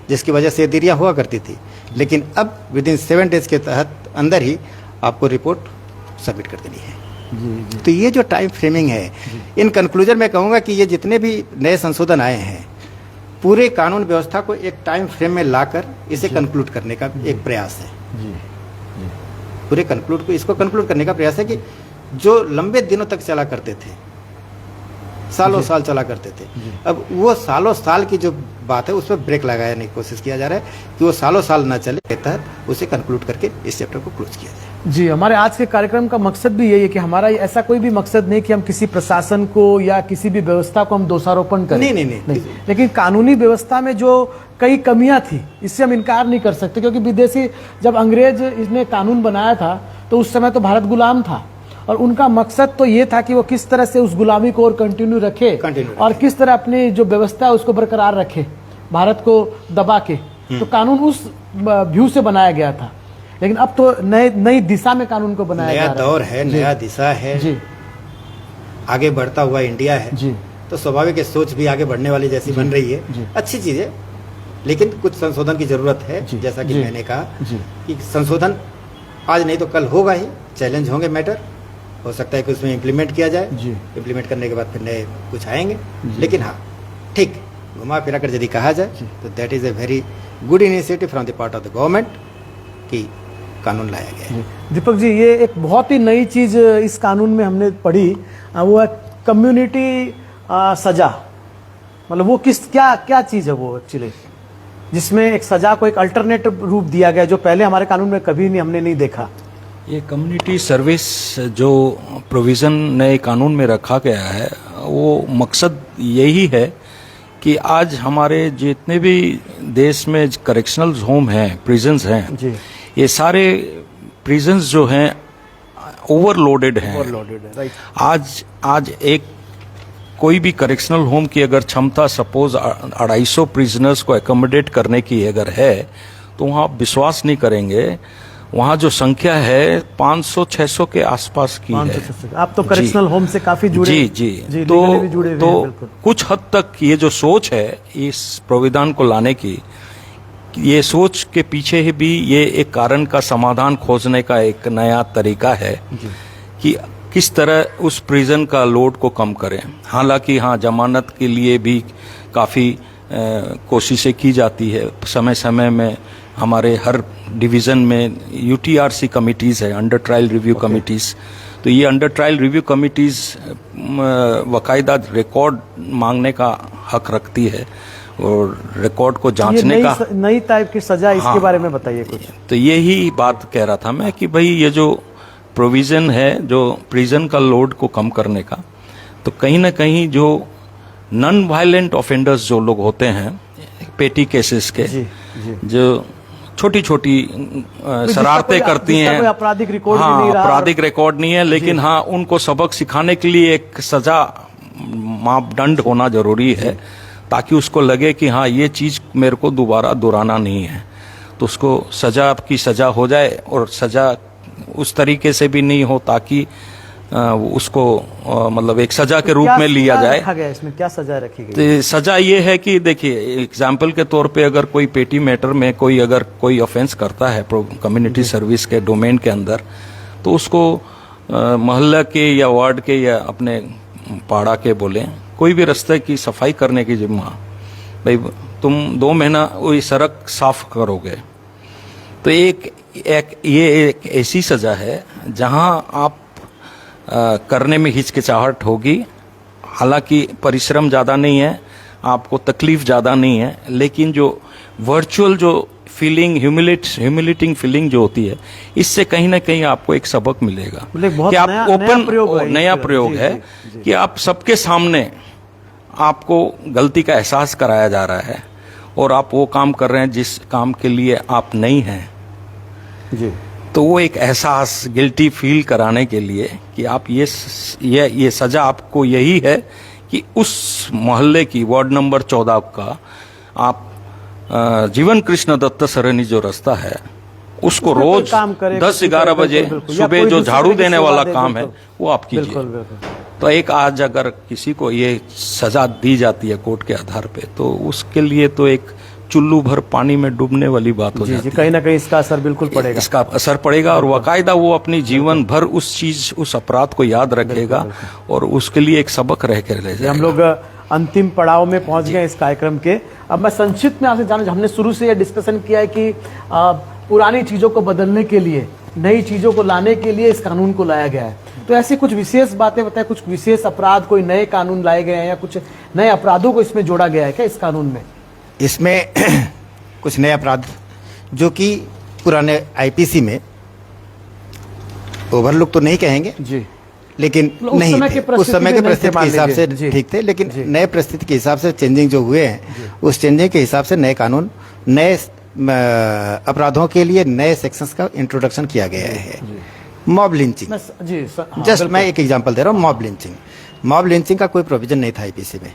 जिसकी वजह से देरियां हुआ करती थी, लेकिन अब विद इन 7 डेज के तहत अंदर ही आपको रिपोर्ट सबमिट कर देनी है। तो ये जो टाइम फ्रेमिंग है, इन कंक्लूजन में कहूँगा कि ये जितने भी नए संशोधन आए हैं, पूरे कानून व्यवस्था को एक टाइम फ्रेम में लाकर इसे कंक्लूड करने का एक प्रयास है। पूरे इसको कंक्लूड करने का प्रयास है कि जो लंबे दिनों तक चला करते थे, सालों साल चला करते थे। अब वो सालों साल की जो बात है उस पर ब्रेक लगाने की कोशिश किया जा रहा है कि वो सालों साल ना चले, के तहत उसे कंक्लूड करके इस चैप्टर को क्लोज किया जाए। जी, हमारे आज के कार्यक्रम का मकसद भी यही है कि हमारा ऐसा कोई भी मकसद नहीं कि हम किसी प्रशासन को या किसी भी व्यवस्था को हम दोषारोपण करें। नहीं। लेकिन कानूनी व्यवस्था में जो कई कमियां थी, इससे हम इनकार नहीं कर सकते, क्योंकि विदेशी जब अंग्रेज इसने कानून बनाया था तो उस समय तो भारत गुलाम था, और उनका मकसद तो ये था कि वो किस तरह से उस गुलामी को और कंटिन्यू रखे और किस तरह अपनी जो व्यवस्था है उसको बरकरार रखे, भारत को दबा के। तो कानून उस व्यू से बनाया गया था, लेकिन अब तो नई दिशा में कानून को बनाया गया है। नया दौर है, नया दिशा है जी, आगे बढ़ता हुआ इंडिया है जी, तो स्वाभाविक है सोच भी आगे बढ़ने वाली जैसी बन रही है। अच्छी चीज है, लेकिन कुछ संशोधन की जरूरत है। जैसा कि मैंने कहा कि संशोधन आज नहीं तो कल होगा ही, चैलेंज होंगे, मैटर हो सकता है कि उसमें इम्प्लीमेंट किया जाए, इम्प्लीमेंट करने के बाद फिर नए कुछ आएंगे। लेकिन हाँ, ठीक घुमा फिरा कर यदि कहा जाए तो that is a very good initiative from the part of the government कि कानून लाया गया है। दीपक जी, ये एक बहुत ही नई चीज इस कानून में हमने पढ़ी, वो है कम्युनिटी सजा। मतलब वो क्या चीज है वो एक्चुअली, जिसमें एक सजा को एक अल्टरनेटिव रूप दिया गया जो पहले हमारे कानून में कभी हमने नहीं देखा। ये कम्युनिटी सर्विस जो प्रोविज़न नए कानून में रखा गया है, वो मकसद यही है कि आज हमारे जितने भी देश में करेक्शनल होम हैं, प्रिजन्स हैं, ये सारे प्रिजन्स जो हैं ओवरलोडेड हैं। राइट। आज एक कोई भी करेक्शनल होम की अगर क्षमता सपोज 250 प्रिजनर्स को एकोमोडेट करने की अगर है, तो वहाँ आप विश्वास नहीं करेंगे, वहाँ जो संख्या है 500-600 के आसपास की है। आप तो करेक्शनल होम से काफी जुड़े जी तो कुछ हद तक ये जो सोच है इस प्राविधान को लाने की, ये सोच के पीछे ही भी ये एक कारण का समाधान खोजने का एक नया तरीका है कि किस तरह उस प्रिजन का लोड को कम करें। हालांकि हाँ, जमानत के लिए भी काफ़ी कोशिशें की जाती है। समय समय में हमारे हर डिवीज़न में UTRC कमिटीज़ है, अंडर ट्रायल रिव्यू कमिटीज़। तो ये अंडर ट्रायल रिव्यू कमिटीज़ बाकायदा रिकॉर्ड मांगने का हक रखती है और रिकॉर्ड को जांचने का। नई टाइप की सजा, इसके बारे में बताइए कुछ। तो यही बात कह रहा था मैं कि भाई ये जो प्रोविज़न है जो प्रिजन का लोड को कम करने का, तो कहीं ना कहीं जो नॉन वायलेंट ऑफेंडर्स जो लोग होते हैं, पेटी केसेस के, जो छोटी छोटी शरारतें करती हैं, आपराधिक रिकॉर्ड हाँ, नहीं रहा, आपराधिक रिकॉर्ड नहीं है, लेकिन हाँ उनको सबक सिखाने के लिए एक सजा मापदंड होना जरूरी है, ताकि उसको लगे कि हाँ ये चीज मेरे को दोबारा दोहराना नहीं है। तो उसको सजा की सजा हो जाए, और सजा उस तरीके से भी नहीं हो ताकि उसको मतलब एक सजा के रूप में लिया जाए। रखा गया इसमें क्या सजा रखी गई? तो सजा ये है कि देखिए, एग्जाम्पल के तौर पे अगर कोई पेटी मैटर में अगर कोई ऑफेंस करता है कम्युनिटी सर्विस के डोमेन के अंदर, तो उसको मोहल्ला के या वार्ड के या अपने पाड़ा के बोले कोई भी रास्ते की सफाई करने की जिम्मा, भाई तुम 2 महीना वही सड़क साफ करोगे। तो ये एक ऐसी सजा है जहां आप करने में हिचकिचाहट होगी। हालांकि परिश्रम ज़्यादा नहीं है, आपको तकलीफ ज़्यादा नहीं है, लेकिन जो वर्चुअल जो फीलिंग, ह्यूमिलेटिंग फीलिंग जो होती है, इससे कहीं ना कहीं आपको एक सबक मिलेगा कि आप नया प्रयोग है कि आप सबके सामने आपको गलती का एहसास कराया जा रहा है और आप वो काम कर रहे हैं जिस काम के लिए आप नहीं हैं जी। तो वो एक एहसास गिल्टी फील कराने के लिए कि आप ये सजा आपको यही है कि उस मोहल्ले की वार्ड नंबर 14 का आप जीवन कृष्ण दत्त सरनी जो रास्ता है उसको रोज 10-11 बजे सुबह जो झाड़ू देने वाला काम है वो आप कीजिए। तो एक आज अगर किसी को ये सजा दी जाती है कोर्ट के आधार पे, तो उसके लिए तो एक चुल्लू भर पानी में डूबने वाली बात हो जाती है। कहीं ना कहीं इसका असर बिल्कुल पड़ेगा, इसका असर पड़ेगा और बाकायदा वो अपनी जीवन भर उस अपराध को याद रखेगा और उसके लिए एक सबक रह के रह जाएगा। हम लोग अंतिम पड़ाव में पहुंच गए इस कार्यक्रम के। अब मैं संक्षिप्त में आपसे जानना, हमने शुरू से यह डिस्कशन किया है कि पुरानी चीजों को बदलने के लिए, नई चीजों को लाने के लिए इस कानून को लाया गया है। तो ऐसी कुछ विशेष बातें बताएं, कुछ विशेष अपराध, कोई नए कानून लाए गए हैं या कुछ नए अपराधों को इसमें जोड़ा गया है क्या इस कानून में? इसमें कुछ नए अपराध जो कि पुराने आईपीसी में ओवरलुक तो नहीं कहेंगे जी, लेकिन उस नहीं समय थे। की परिस्थिति उस समय में के नहीं थे, परिस्थिति के मान हिसाब से लीजिए। जी। ठीक थे, लेकिन जी। नए परिस्थिति के हिसाब से चेंजिंग जो हुए हैं उस चेंजिंग के हिसाब से नए कानून, नए अपराधों के लिए नए सेक्शंस का इंट्रोडक्शन किया गया है। मॉब लिंचिंग, जस्ट मैं एक एग्जांपल दे रहा हूँ। मॉब लिंचिंग, मॉब लिंचिंग का कोई प्रोविजन नहीं था आईपीसी में,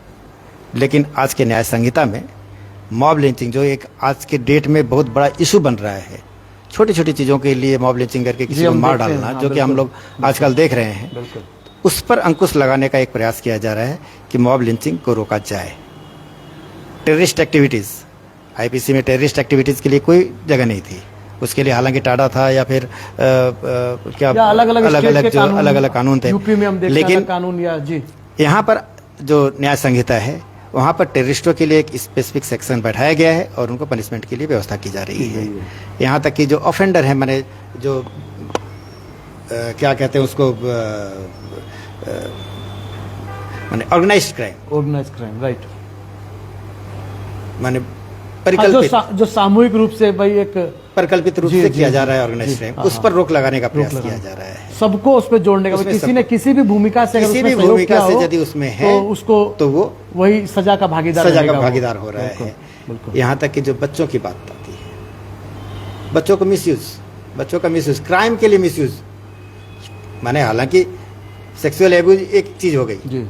लेकिन आज के न्याय संहिता में मॉब लिंचिंग जो एक आज के डेट में बहुत बड़ा इशू बन रहा है, छोटी छोटी चीजों के लिए मॉब लिंचिंग करके किसी को मार डालना, जो कि हम लोग आजकल देख रहे हैं, उस पर अंकुश लगाने का एक प्रयास किया जा रहा है कि मॉब लिंचिंग को रोका जाए। टेररिस्ट एक्टिविटीज, आईपीसी में टेररिस्ट एक्टिविटीज के लिए कोई जगह नहीं थी। उसके लिए हालांकि टाडा था या फिर क्या अलग अलग कानून थे, यूपी में हम देखते हैं लेकिन अलग कानून। या जी, यहाँ पर जो न्याय संहिता है वहाँ पर टेररिस्टों के लिए एक स्पेसिफिक सेक्शन बैठाया गया है और उनको पनिशमेंट के लिए व्यवस्था की जा रही है। यहाँ तक कि जो ऑफेंडर है, माने जो क्या कहते हैं उसको, माने ऑर्गेनाइज्ड क्राइम, राइट, माने परिकल्पित, जो सामूहिक रूप से भाई एक परिकल्पित रूप से किया जा रहा है ऑर्गेनाइज्ड क्राइम, उस पर रोक लगाने का प्रयास किया जा रहा है। सबको उस पर जोड़ने का, किसी ने किसी भी भूमिका से यदि उसमें है तो उसको, तो वो वही सजा का भागीदार हो रहा है। यहाँ तक कि जो बच्चों की बात आती है, बच्चों को मिसयूज, क्राइम के लिए मिसयूज, माने हालांकि सेक्सुअल एब्यूज एक चीज हो गई,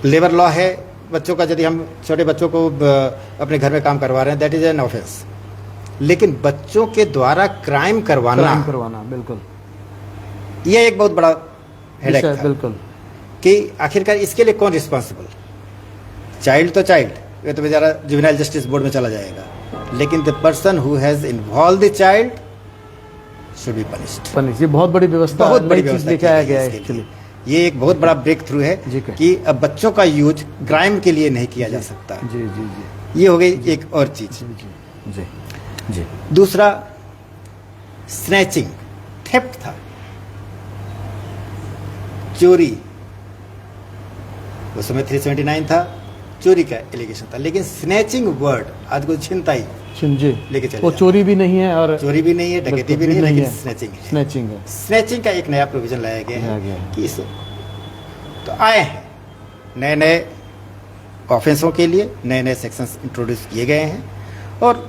लेबर लॉ है, बच्चों का यदि हम छोटे बच्चों को अपने घर में काम करवा रहे हैं, दैट इज एन ऑफेंस, लेकिन बच्चों के द्वारा क्राइम करवाना बिल्कुल, यह एक बहुत बड़ा हेडेक था। बिल्कुल, कि आखिरकार इसके लिए कौन रिस्पॉन्सिबल? चाइल्ड तो चाइल्ड, ये तो बेचारा जुवेनाइल जस्टिस बोर्ड में चला जाएगा, लेकिन the person who has involve the child should be punished. ये बहुत बड़ी व्यवस्था, बहुत बड़ी व्यवस्था दिखाया गया है एक्चुअली। ये एक बहुत बड़ा ब्रेक थ्रू है कि अब बच्चों का यूज क्राइम के लिए नहीं किया जा सकता। जी जी जी, ये हो गई एक और चीज। जी जी। दूसरा स्नैचिंग, थेफ्ट था, चोरी, उस समय 379 था, चोरी का एलिगेशन था, लेकिन स्नैचिंग वर्ड आज को छिनताई लेके चले, वो चोरी भी नहीं है और चोरी भी नहीं है, डकैती भी नहीं है, लेकिन स्नैचिंग है। स्नैचिंग का एक नया प्रोविजन लाया गया है कि इस तो आए हैं नए नए ऑफेंसों के लिए नए नए सेक्शंस इंट्रोड्यूस किए गए हैं और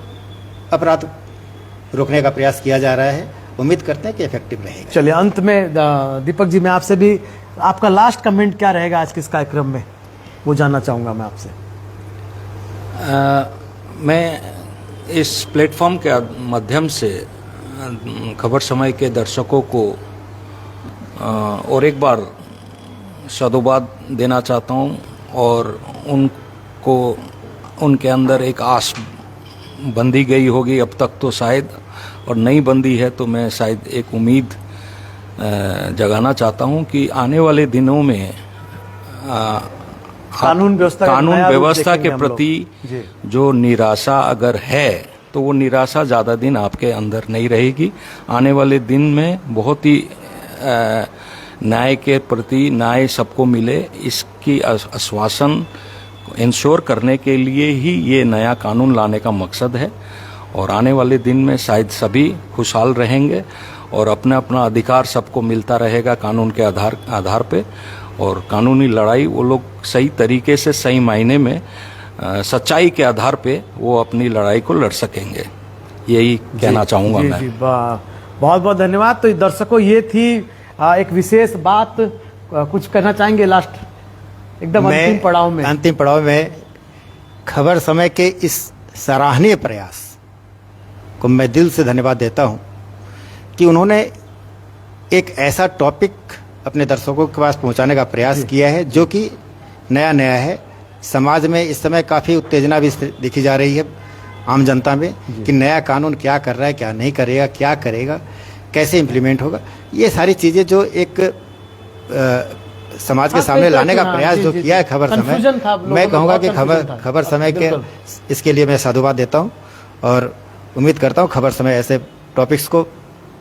अपराध रोकने का प्रयास किया जा रहा है। उम्मीद करते हैं कि इफेक्टिव रहेगा। चलिए, अंत में दीपक जी, मैं आपसे भी आपका लास्ट कमेंट क्या रहेगा आज के इस कार्यक्रम में, वो जानना चाहूँगा मैं आपसे। मैं इस प्लेटफॉर्म के माध्यम से खबर समय के दर्शकों को और एक बार साधुवाद देना चाहता हूँ और उनको उनके अंदर एक आस बंधी गई होगी अब तक तो शायद, और नहीं बंधी है तो मैं शायद एक उम्मीद जगाना चाहता हूँ कि आने वाले दिनों में कानून व्यवस्था के प्रति जो निराशा अगर है तो वो निराशा ज़्यादा दिन आपके अंदर नहीं रहेगी। आने वाले दिन में बहुत ही न्याय के प्रति न्याय सबको मिले, इसकी आश्वासन इंश्योर करने के लिए ही ये नया कानून लाने का मकसद है। और आने वाले दिन में शायद सभी खुशहाल रहेंगे और अपना अपना अधिकार सबको मिलता रहेगा कानून के आधार पे, और कानूनी लड़ाई वो लोग सही तरीके से सही मायने में सच्चाई के आधार पे वो अपनी लड़ाई को लड़ सकेंगे। यही कहना चाहूँगा मैं। जी, बहुत बहुत धन्यवाद। तो दर्शकों, ये थी एक विशेष बात। कुछ कहना चाहेंगे लास्ट एकदम अंतिम पड़ाव में? खबर समय के इस सराहनीय प्रयास को मैं दिल से धन्यवाद देता हूं कि उन्होंने एक ऐसा टॉपिक अपने दर्शकों के पास पहुंचाने का प्रयास किया है जो कि नया है। समाज में इस समय काफ़ी उत्तेजना भी दिखी जा रही है आम जनता में कि नया कानून क्या कर रहा है, क्या नहीं करेगा, क्या करेगा, कैसे इम्प्लीमेंट होगा। ये सारी चीज़ें जो एक समाज के सामने लाने का प्रयास जो किया है खबर समय, मैं कहूँगा कि खबर समय के इसके लिए मैं साधुवाद देता हूँ और उम्मीद करता हूँ खबर समय ऐसे टॉपिक्स को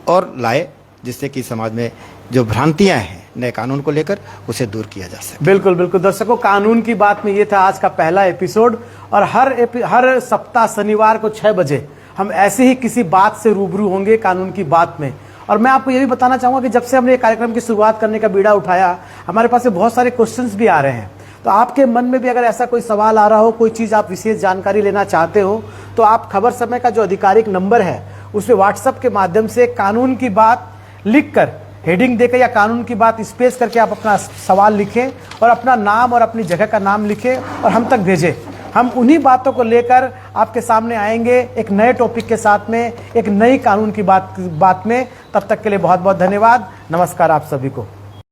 और लाए जिससे कि समाज में जो भ्रांतियां हैं नए कानून को लेकर उसे दूर किया जा सके। बिल्कुल बिल्कुल दर्शकों, कानून की बात में ये था आज का पहला एपिसोड। और हर सप्ताह शनिवार को 6 बजे हम ऐसे ही किसी बात से रूबरू होंगे कानून की बात में। और मैं आपको ये भी बताना चाहूंगा कि जब से हमने ये कार्यक्रम की शुरुआत करने का बीड़ा उठाया, हमारे पास से बहुत सारे क्वेश्चंस भी आ रहे हैं। तो आपके मन में भी अगर ऐसा कोई सवाल आ रहा हो, कोई चीज़ आप विशेष जानकारी लेना चाहते हो, तो आप खबर समय का जो आधिकारिक नंबर है उस पर व्हाट्सएप के माध्यम से कानून की बात लिखकर, हेडिंग देकर या कानून की बात स्पेस करके आप अपना सवाल लिखें और अपना नाम और अपनी जगह का नाम लिखें और हम तक भेजें। हम उन्हीं बातों को लेकर आपके सामने आएंगे एक नए टॉपिक के साथ में, एक नई कानून की बात में। तब तक के लिए बहुत बहुत धन्यवाद। नमस्कार आप सभी को।